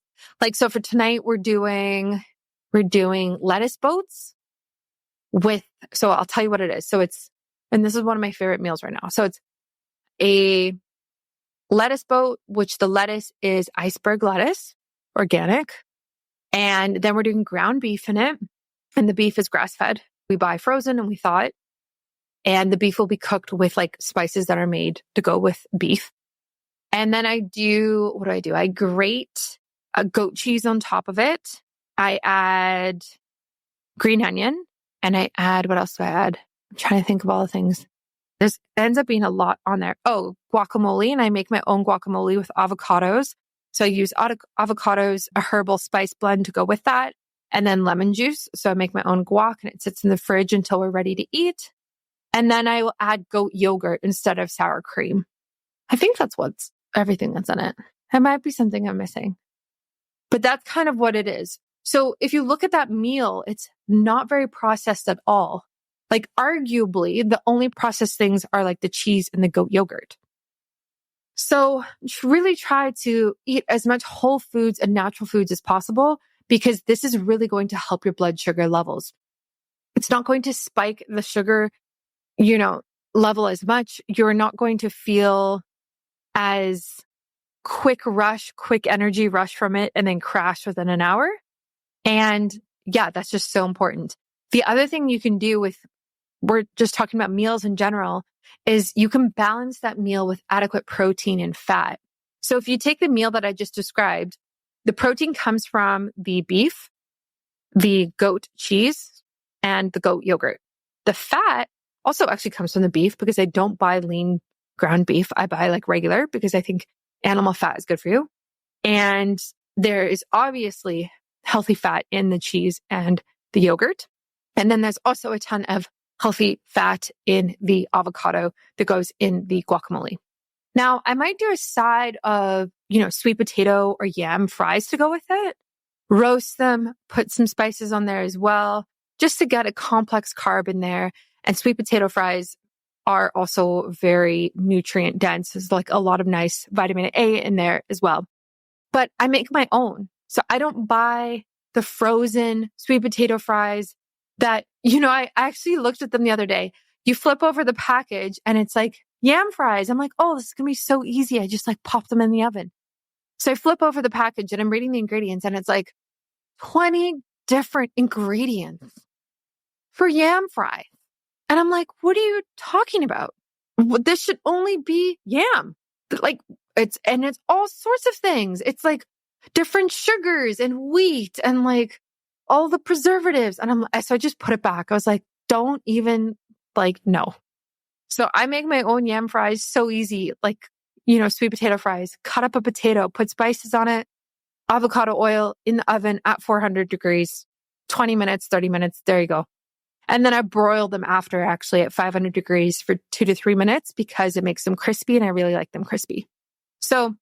So for tonight, we're doing lettuce boats so I'll tell you what it is. And this is one of my favorite meals right now. So it's a lettuce boat, which the lettuce is iceberg lettuce, organic. And then we're doing ground beef in it. And the beef is grass fed. We buy frozen and we thaw it. And the beef will be cooked with spices that are made to go with beef. And then what do I do? I grate a goat cheese on top of it. I add green onion and I add, what else do I add? I'm trying to think of all the things. There ends up being a lot on there. Oh, guacamole. And I make my own guacamole with avocados. So I use avocados, a herbal spice blend to go with that, and then lemon juice. So I make my own guac and it sits in the fridge until we're ready to eat. And then I will add goat yogurt instead of sour cream. I think that's everything that's in it. There might be something I'm missing, but that's kind of what it is. So if you look at that meal, it's not very processed at all. Arguably, the only processed things are the cheese and the goat yogurt. So really try to eat as much whole foods and natural foods as possible, because this is really going to help your blood sugar levels. It's not going to spike the sugar, level as much. You're not going to feel as quick energy rush from it and then crash within an hour. And yeah, that's just so important. The other thing you can do we're just talking about meals in general, is you can balance that meal with adequate protein and fat. So if you take the meal that I just described, the protein comes from the beef, the goat cheese, and the goat yogurt. The fat also actually comes from the beef, because I don't buy lean ground beef. I buy regular, because I think animal fat is good for you. And there is obviously healthy fat in the cheese and the yogurt. And then there's also a ton of healthy fat in the avocado that goes in the guacamole. Now, I might do a side of, sweet potato or yam fries to go with it. Roast them, put some spices on there as well, just to get a complex carb in there. And sweet potato fries are also very nutrient dense. There's a lot of nice vitamin A in there as well. But I make my own. So I don't buy the frozen sweet potato fries that, I actually looked at them the other day. You flip over the package and it's like yam fries. I'm like, oh, this is going to be so easy. I just like pop them in the oven. So I flip over the package and I'm reading the ingredients and it's like 20 different ingredients for yam fries. And I'm like, what are you talking about? This should only be yam. Like it's all sorts of things. It's like different sugars and wheat and like all the preservatives. And so I just put it back. I was like, don't even no. So I make my own yam fries so easy. Like, sweet potato fries, cut up a potato, put spices on it, avocado oil in the oven at 400 degrees, 20 minutes, 30 minutes. There you go. And then I broil them after actually at 500 degrees for 2 to 3 minutes because it makes them crispy and I really like them crispy. So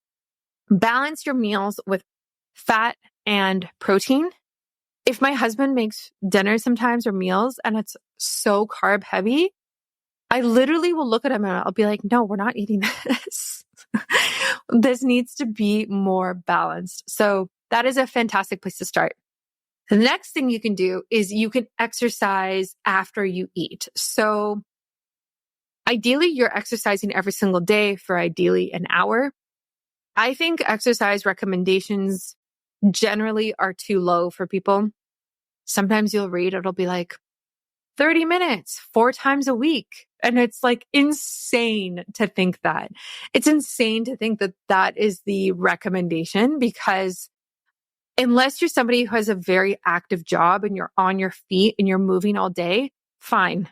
balance your meals with fat and protein. If my husband makes dinner sometimes or meals and it's so carb heavy, I literally will look at him and I'll be like, no, we're not eating this. This needs to be more balanced. So that is a fantastic place to start. The next thing you can do is you can exercise after you eat. So ideally, you're exercising every single day for ideally an hour. I think exercise recommendations generally are too low for people. Sometimes you'll read, it'll be like 30 minutes, 4 times a week. And it's like insane to think that. It's insane to think that that is the recommendation because unless you're somebody who has a very active job and you're on your feet and you're moving all day, fine.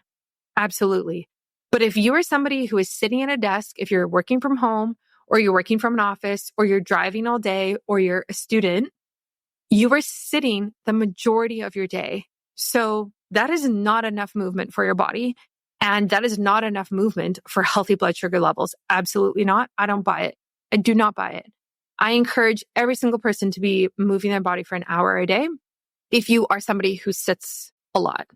Absolutely. But if you are somebody who is sitting at a desk, if you're working from home or you're working from an office or you're driving all day or you're a student, you are sitting the majority of your day. So that is not enough movement for your body. And that is not enough movement for healthy blood sugar levels. Absolutely not. I don't buy it. I do not buy it. I encourage every single person to be moving their body for an hour a day. If you are somebody who sits a lot,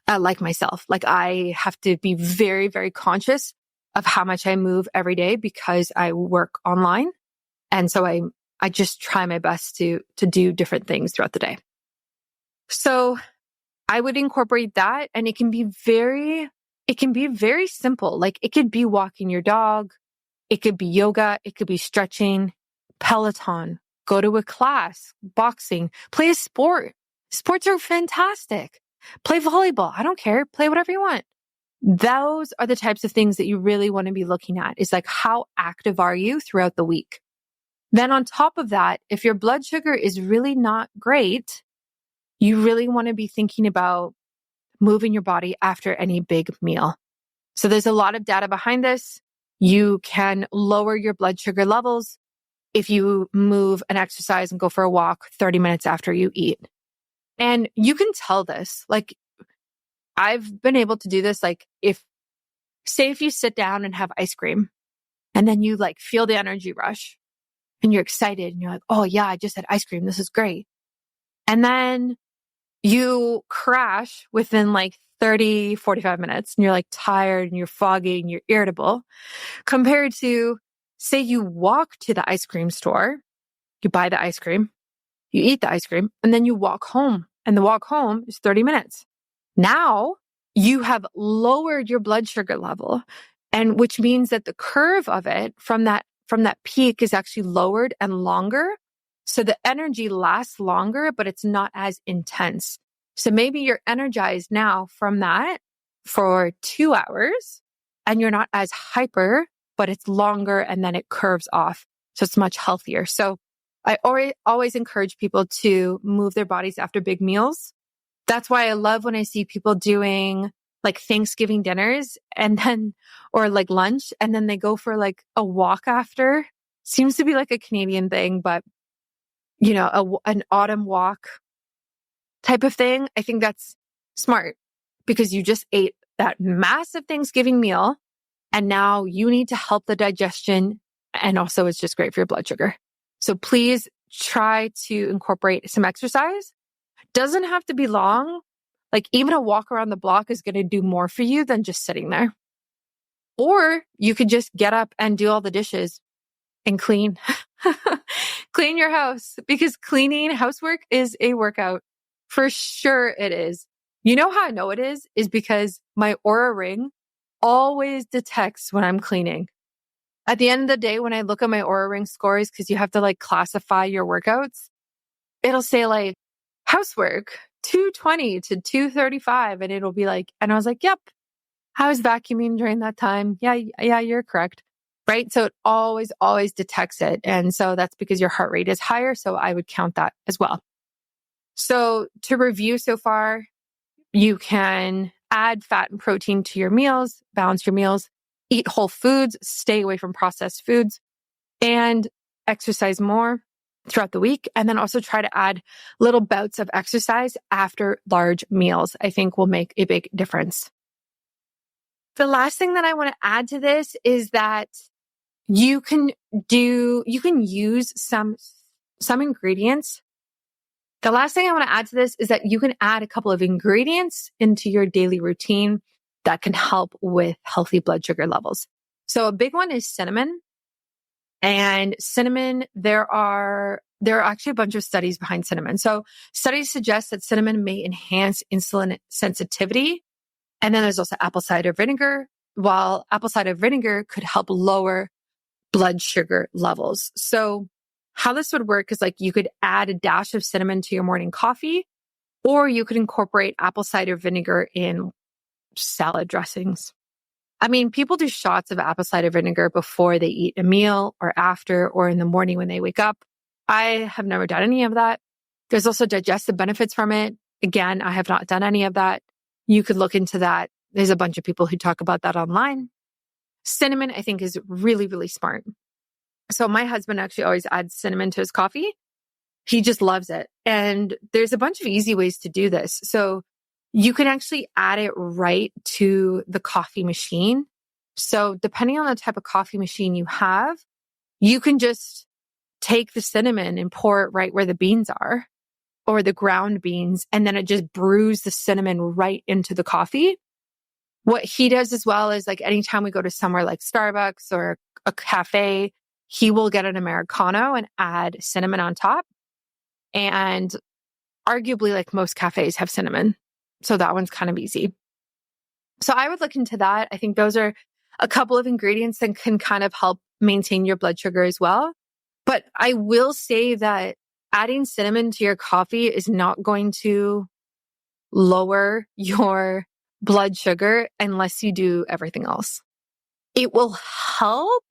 like myself, like I have to be very, very conscious of how much I move every day because I work online. And so I just try my best to do different things throughout the day. So I would incorporate that and it can be very simple. Like it could be walking your dog. It could be yoga. It could be stretching, Peloton, go to a class, boxing, play a sport. Sports are fantastic. Play volleyball. I don't care. Play whatever you want. Those are the types of things that you really want to be looking at is like, how active are you throughout the week? Then on top of that, if your blood sugar is really not great, you really want to be thinking about moving your body after any big meal. So there's a lot of data behind this. You can lower your blood sugar levels if you move and exercise and go for a walk 30 minutes after you eat. And you can tell this, like I've been able to do this. Like if you sit down and have ice cream and then you like feel the energy rush and you're excited and you're like, oh yeah, I just had ice cream. This is great. And then you crash within like 30, 45 minutes and you're like tired and you're foggy and you're irritable compared to say you walk to the ice cream store, you buy the ice cream, you eat the ice cream, and then you walk home and the walk home is 30 minutes. Now you have lowered your blood sugar level and which means that the curve of it from that peak is actually lowered and longer. So the energy lasts longer, but it's not as intense. So maybe you're energized now from that for 2 hours and you're not as hyper, but it's longer and then it curves off. So it's much healthier. So I always encourage people to move their bodies after big meals. That's why I love when I see people doing like Thanksgiving dinners and then, or like lunch, and then they go for like a walk after. Seems to be like a Canadian thing, but you know, an autumn walk type of thing. I think that's smart because you just ate that massive Thanksgiving meal and now you need to help the digestion. And also it's just great for your blood sugar. So please try to incorporate some exercise. Doesn't have to be long. Like even a walk around the block is going to do more for you than just sitting there. Or you could just get up and do all the dishes and clean. Clean your house, because cleaning housework is a workout. For sure it is. You know how I know it is because my Aura Ring always detects when I'm cleaning. At the end of the day, when I look at my Aura Ring scores, because you have to like classify your workouts, it'll say like housework 220 to 235. And it'll be like, and I was like, yep, I was vacuuming during that time. Yeah, you're correct. Right. So it always detects it. And so that's because your heart rate is higher. So I would count that as well. So to review so far, you can add fat and protein to your meals, balance your meals, eat whole foods, stay away from processed foods, and exercise more throughout the week. And then also try to add little bouts of exercise after large meals, I think will make a big difference. The last thing that I want to add to this is that you can use some ingredients. The last thing I want to add to this is that you can add a couple of ingredients into your daily routine that can help with healthy blood sugar levels. So a big one is cinnamon. And cinnamon, there are actually a bunch of studies behind cinnamon. So studies suggest that cinnamon may enhance insulin sensitivity. And then there's also apple cider vinegar, while apple cider vinegar could help lower blood sugar levels. So how this would work is like you could add a dash of cinnamon to your morning coffee, or you could incorporate apple cider vinegar in salad dressings. I mean, people do shots of apple cider vinegar before they eat a meal or after or in the morning when they wake up. I have never done any of that. There's also digestive benefits from it. Again, I have not done any of that. You could look into that. There's a bunch of people who talk about that online. Cinnamon, I think, is really, really smart. So my husband actually always adds cinnamon to his coffee. He just loves it. And there's a bunch of easy ways to do this. So you can actually add it right to the coffee machine. So depending on the type of coffee machine you have, you can just take the cinnamon and pour it right where the beans are, or the ground beans, and then it just brews the cinnamon right into the coffee. What he does as well is like anytime we go to somewhere like Starbucks or a cafe, he will get an Americano and add cinnamon on top. And arguably, like most cafes have cinnamon. So that one's kind of easy. So I would look into that. I think those are a couple of ingredients that can kind of help maintain your blood sugar as well. But I will say that adding cinnamon to your coffee is not going to lower your blood sugar unless you do everything else. It will help,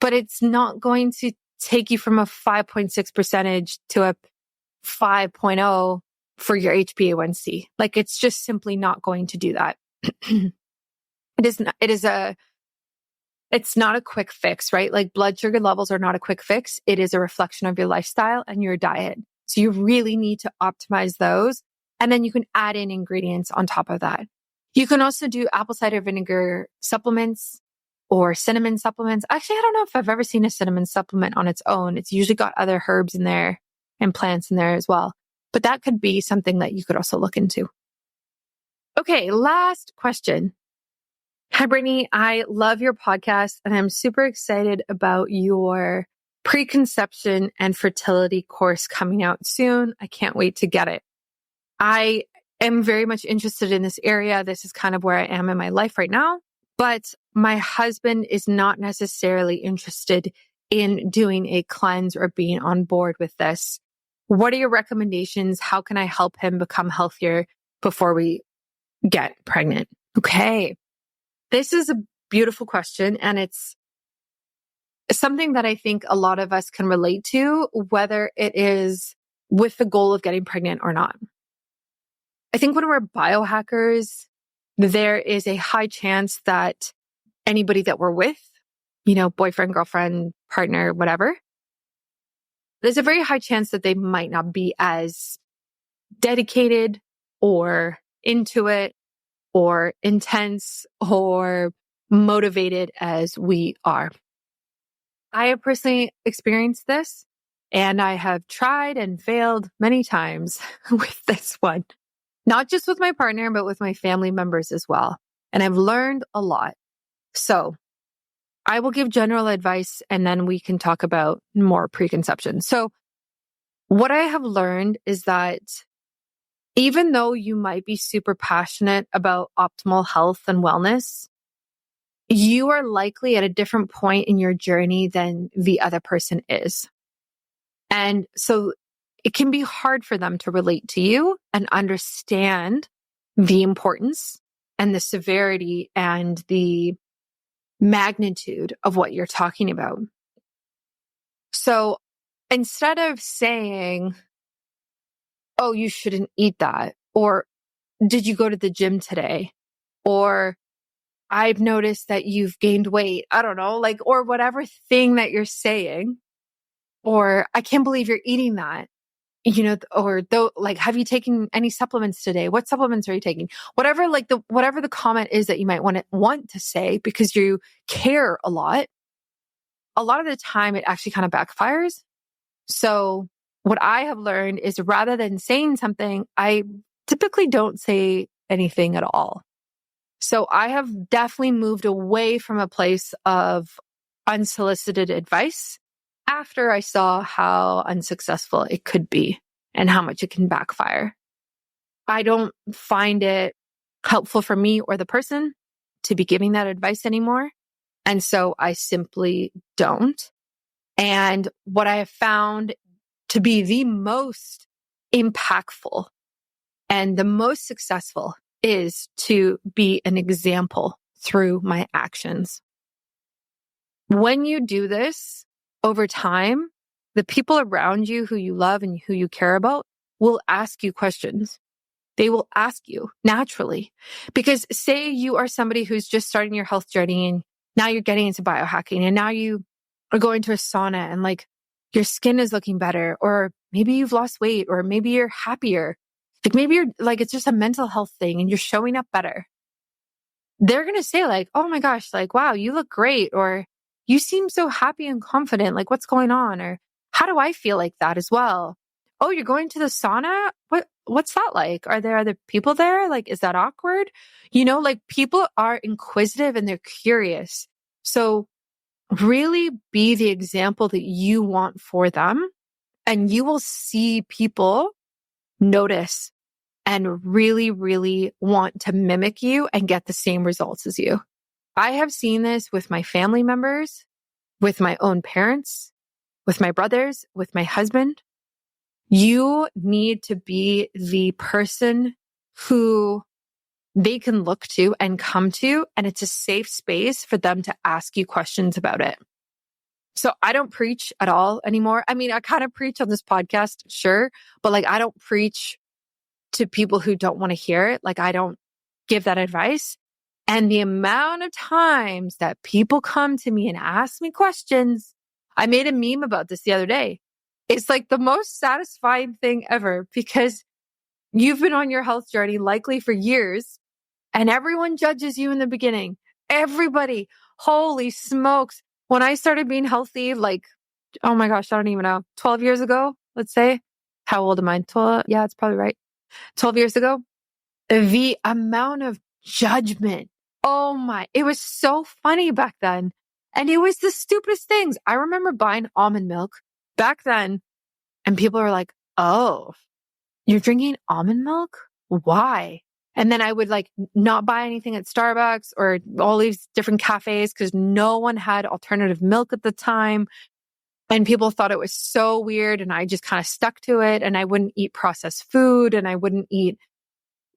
but it's not going to take you from a 5.6 percentage to a 5.0 for your HbA1c. Like it's just simply not going to do that. It's not a quick fix, right? Like blood sugar levels are not a quick fix. It is a reflection of your lifestyle and your diet. So you really need to optimize those. And then you can add in ingredients on top of that. You can also do apple cider vinegar supplements or cinnamon supplements. Actually, I don't know if I've ever seen a cinnamon supplement on its own. It's usually got other herbs in there and plants in there as well. But that could be something that you could also look into. Okay, last question. Hi, Brittany. I love your podcast and I'm super excited about your preconception and fertility course coming out soon. I can't wait to get it. I am very much interested in this area. This is kind of where I am in my life right now, but my husband is not necessarily interested in doing a cleanse or being on board with this. What are your recommendations? How can I help him become healthier before we get pregnant? Okay. This is a beautiful question, and it's something that I think a lot of us can relate to, whether it is with the goal of getting pregnant or not. I think when we're biohackers, there is a high chance that anybody that we're with, boyfriend, girlfriend, partner, whatever, there's a very high chance that they might not be as dedicated or into it or intense or motivated as we are. I have personally experienced this, and I have tried and failed many times with this one, not just with my partner, but with my family members as well. And I've learned a lot. So I will give general advice and then we can talk about more preconceptions. So what I have learned is that even though you might be super passionate about optimal health and wellness, you are likely at a different point in your journey than the other person is. And so it can be hard for them to relate to you and understand the importance and the severity and the magnitude of what you're talking about. So instead of saying, oh, you shouldn't eat that, or did you go to the gym today? Or I've noticed that you've gained weight. I don't know, like, or whatever thing that you're saying, or I can't believe you're eating that, or though, like, have you taken any supplements today? What supplements are you taking? Whatever, like whatever the comment is that you might want to say because you care a lot of the time it actually kind of backfires. So what I have learned is rather than saying something, I typically don't say anything at all. So I have definitely moved away from a place of unsolicited advice after I saw how unsuccessful it could be and how much it can backfire. I don't find it helpful for me or the person to be giving that advice anymore. And so I simply don't. And what I have found to be the most impactful and the most successful is to be an example through my actions. When you do this over time, the people around you who you love and who you care about will ask you questions. They will ask you naturally. Because say you are somebody who's just starting your health journey and now you're getting into biohacking and now you are going to a sauna and like your skin is looking better, or maybe you've lost weight, or maybe you're happier. Like maybe you're like, it's just a mental health thing and you're showing up better. They're going to say like, oh my gosh, like, wow, you look great. Or you seem so happy and confident. Like what's going on? Or how do I feel like that as well? Oh, you're going to the sauna? What's that like? Are there other people there? Like, is that awkward? Like people are inquisitive and they're curious. So really be the example that you want for them. And you will see people notice and really, really want to mimic you and get the same results as you. I have seen this with my family members, with my own parents, with my brothers, with my husband. You need to be the person who they can look to and come to, and it's a safe space for them to ask you questions about it. So I don't preach at all anymore. I mean, I kind of preach on this podcast, sure, but like I don't preach to people who don't want to hear it. Like I don't give that advice. And the amount of times that people come to me and ask me questions, I made a meme about this the other day. It's like the most satisfying thing ever because you've been on your health journey likely for years and everyone judges you in the beginning. Everybody, holy smokes. When I started being healthy, like, oh my gosh, I don't even know, 12 years ago, let's say. How old am I? 12? Yeah, it's probably right. 12 years ago, the amount of judgment. Oh my, it was so funny back then. And it was the stupidest things. I remember buying almond milk back then and people were like, oh, you're drinking almond milk? Why? And then I would like not buy anything at Starbucks or all these different cafes because no one had alternative milk at the time. And people thought it was so weird. And I just kind of stuck to it. And I wouldn't eat processed food and I wouldn't eat,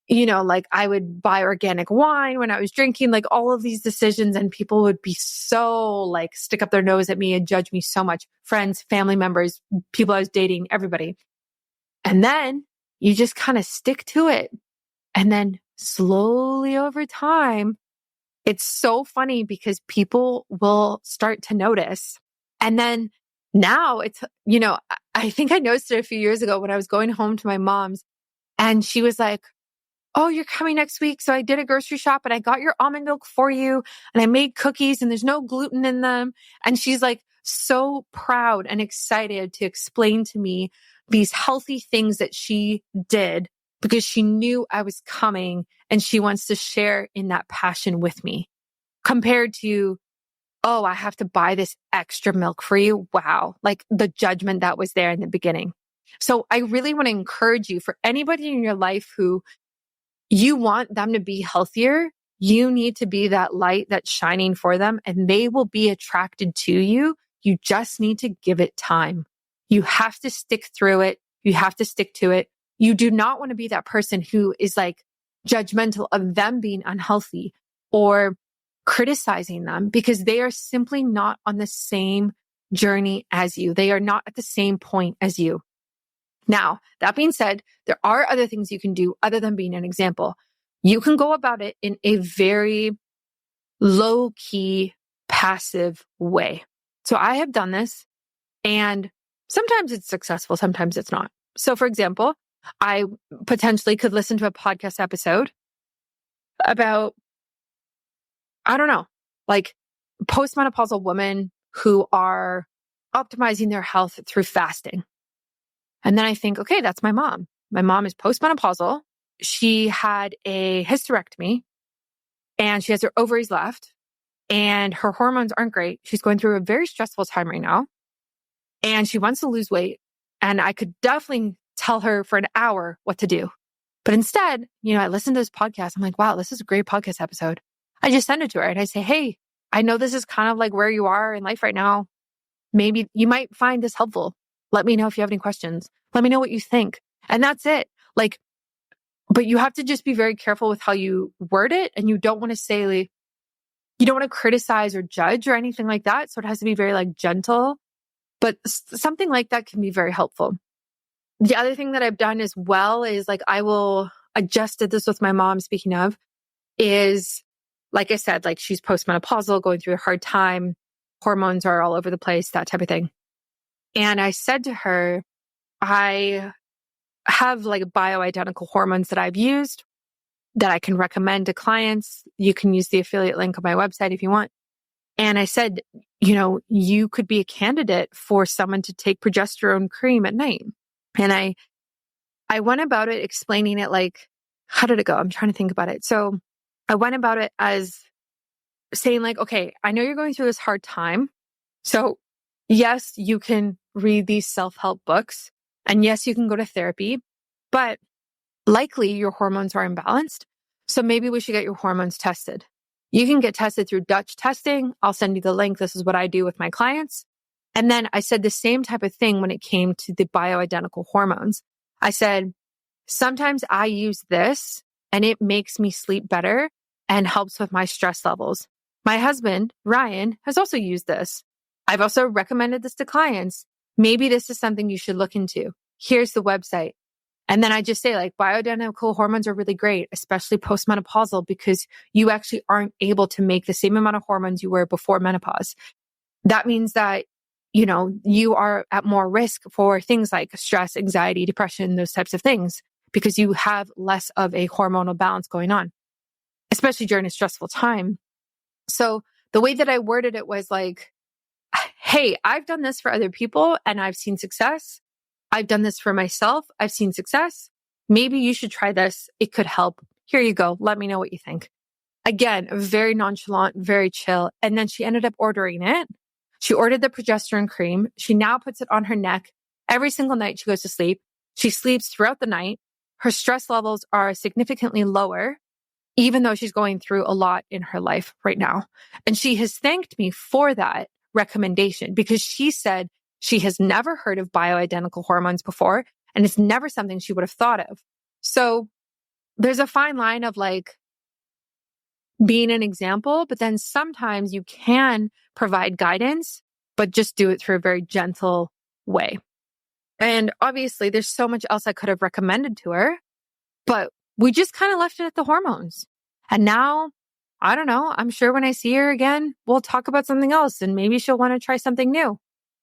like I would buy organic wine when I was drinking, like all of these decisions. And people would be so like stick up their nose at me and judge me so much. Friends, family members, people I was dating, everybody. And then you just kind of stick to it. And then slowly over time, it's so funny because people will start to notice. And then now it's, I think I noticed it a few years ago when I was going home to my mom's and she was like, oh, you're coming next week. So I did a grocery shop and I got your almond milk for you and I made cookies and there's no gluten in them. And she's like so proud and excited to explain to me these healthy things that she did because she knew I was coming and she wants to share in that passion with me compared to, oh, I have to buy this extra milk for you. Wow. Like the judgment that was there in the beginning. So I really want to encourage you, for anybody in your life who you want them to be healthier, you need to be that light that's shining for them, and they will be attracted to you. You just need to give it time. You have to stick through it. You have to stick to it. You do not want to be that person who is like judgmental of them being unhealthy or criticizing them, because they are simply not on the same journey as you. They are not at the same point as you. Now, that being said, there are other things you can do other than being an example. You can go about it in a very low key, passive way. So I have done this, and sometimes it's successful, sometimes it's not. So for example, I potentially could listen to a podcast episode about, I don't know, like postmenopausal women who are optimizing their health through fasting. And then I think, okay, that's my mom. My mom is postmenopausal. She had a hysterectomy and she has her ovaries left and her hormones aren't great. She's going through a very stressful time right now and she wants to lose weight. And I could definitely tell her for an hour what to do. But instead, I listened to this podcast. I'm like, wow, this is a great podcast episode. I just send it to her and I say, hey, I know this is kind of like where you are in life right now. Maybe you might find this helpful. Let me know if you have any questions. Let me know what you think. And that's it. But you have to just be very careful with how you word it. And you don't want to say, you don't want to criticize or judge or anything like that. So it has to be very gentle, but something like that can be very helpful. The other thing that I've done as well is I just did this with my mom, speaking of, is like I said, she's postmenopausal, going through a hard time. Hormones are all over the place, that type of thing. And I said to her, I have bioidentical hormones that I've used that I can recommend to clients. You can use the affiliate link on my website if you want. And I said, you could be a candidate for someone to take progesterone cream at night. And I went about it explaining it how did it go? I'm trying to think about it. So I went about it as saying okay, I know you're going through this hard time. So yes, you can read these self-help books and yes, you can go to therapy, but likely your hormones are imbalanced. So maybe we should get your hormones tested. You can get tested through Dutch testing. I'll send you the link. This is what I do with my clients. And then I said the same type of thing when it came to the bioidentical hormones. I said, sometimes I use this and it makes me sleep better and helps with my stress levels. My husband, Ryan, has also used this. I've also recommended this to clients. Maybe this is something you should look into. Here's the website. And then I just say bioidentical hormones are really great, especially postmenopausal, because you actually aren't able to make the same amount of hormones you were before menopause. That means that, you are at more risk for things like stress, anxiety, depression, those types of things, because you have less of a hormonal balance going on, especially during a stressful time. So the way that I worded it was hey, I've done this for other people and I've seen success. I've done this for myself. I've seen success. Maybe you should try this. It could help. Here you go. Let me know what you think. Again, very nonchalant, very chill. And then she ended up ordering it. She ordered the progesterone cream. She now puts it on her neck every single night she goes to sleep. She sleeps throughout the night. Her stress levels are significantly lower, even though she's going through a lot in her life right now. And she has thanked me for that recommendation because she said she has never heard of bioidentical hormones before, and it's never something she would have thought of. So there's a fine line of being an example, but then sometimes you can provide guidance, but just do it through a very gentle way. And obviously there's so much else I could have recommended to her, but we just kind of left it at the hormones. And now, I don't know, I'm sure when I see her again, we'll talk about something else and maybe she'll want to try something new.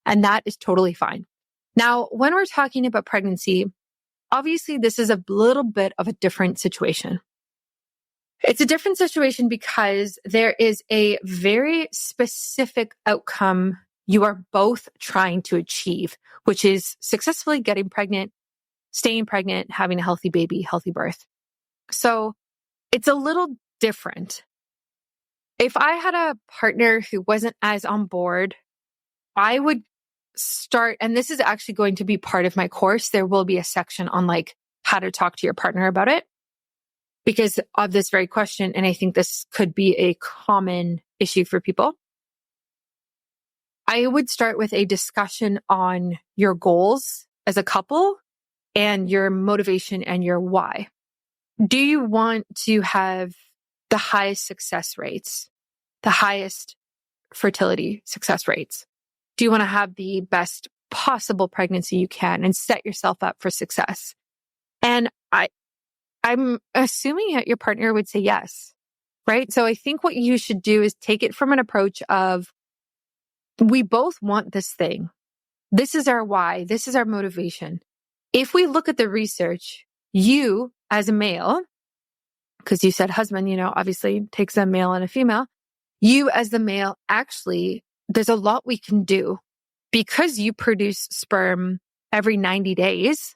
And that is totally fine. Now, when we're talking about pregnancy, obviously this is a little bit of a different situation. It's a different situation because there is a very specific outcome you are both trying to achieve, which is successfully getting pregnant, staying pregnant, having a healthy baby, healthy birth. So it's a little different. if I had a partner who wasn't as on board, I would start, and this is actually going to be part of my course. There will be a section on like how to talk to your partner about it because of this very question. And I think this could be a common issue for people. I would start with a discussion on your goals as a couple and your motivation and your why. Do you want to have the highest success rates, the highest fertility success rates? Do you want to have the best possible pregnancy you can and set yourself up for success? And I'm assuming that your partner would say yes, right? So I think what you should do is take it from an approach of, we both want this thing. This is our why. This is our motivation. If we look at the research, you as a male, because you said husband, obviously takes a male and a female. You as the male, actually, there's a lot we can do because you produce sperm every 90 days.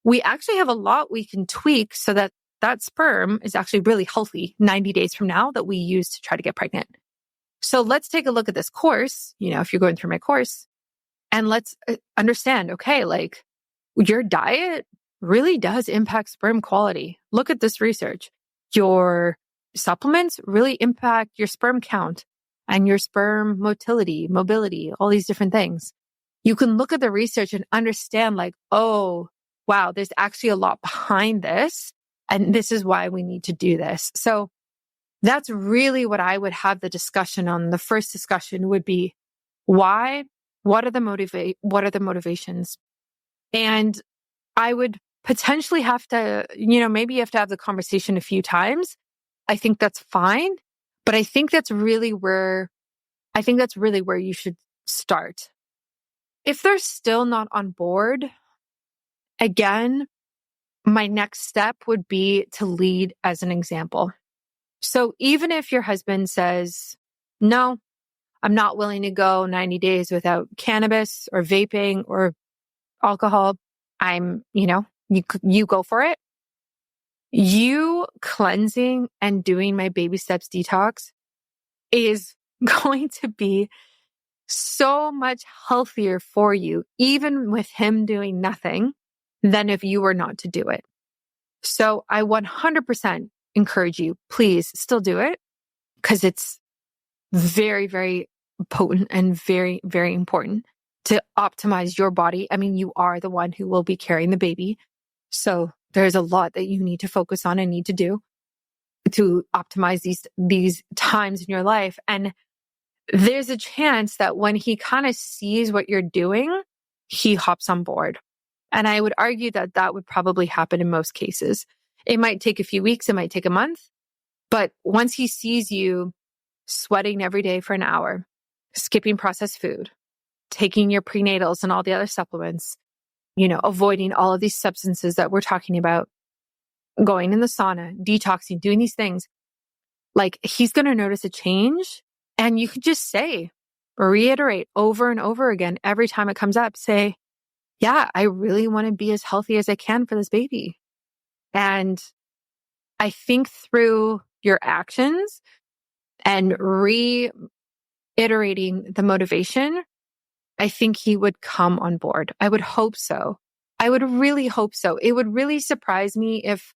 We actually have a lot we can tweak so that that sperm is actually really healthy 90 days from now that we use to try to get pregnant. So let's take a look at this course, if you're going through my course, and let's understand, okay, like your diet really does impact sperm quality. Look at this research. Your supplements really impact your sperm count and your sperm mobility, all these different things. You can look at the research and understand like, oh, wow, there's actually a lot behind this. And this is why we need to do this. So that's really what I would have the discussion on. The first discussion would be why, what are the motivations? And I would potentially have to, maybe you have to have the conversation a few times. I think that's fine. But I think that's really where you should start. If they're still not on board, again, my next step would be to lead as an example. So even if your husband says, no, I'm not willing to go 90 days without cannabis or vaping or alcohol, you go for it. You cleansing and doing my baby steps detox is going to be so much healthier for you, even with him doing nothing, than if you were not to do it. So I 100% encourage you, please still do it because it's very, very potent and very, very important to optimize your body. I mean, you are the one who will be carrying the baby. So there's a lot that you need to focus on and need to do to optimize these times in your life. And there's a chance that when he kind of sees what you're doing, he hops on board. And I would argue that that would probably happen in most cases. It might take a few weeks, it might take a month, but once he sees you sweating every day for an hour, skipping processed food, taking your prenatals and all the other supplements, avoiding all of these substances that we're talking about, going in the sauna, detoxing, doing these things, like he's going to notice a change. And you could just reiterate over and over again, every time it comes up, say, yeah, I really want to be as healthy as I can for this baby. And I think through your actions and reiterating the motivation, I think he would come on board. I would hope so. I would really hope so. It would really surprise me if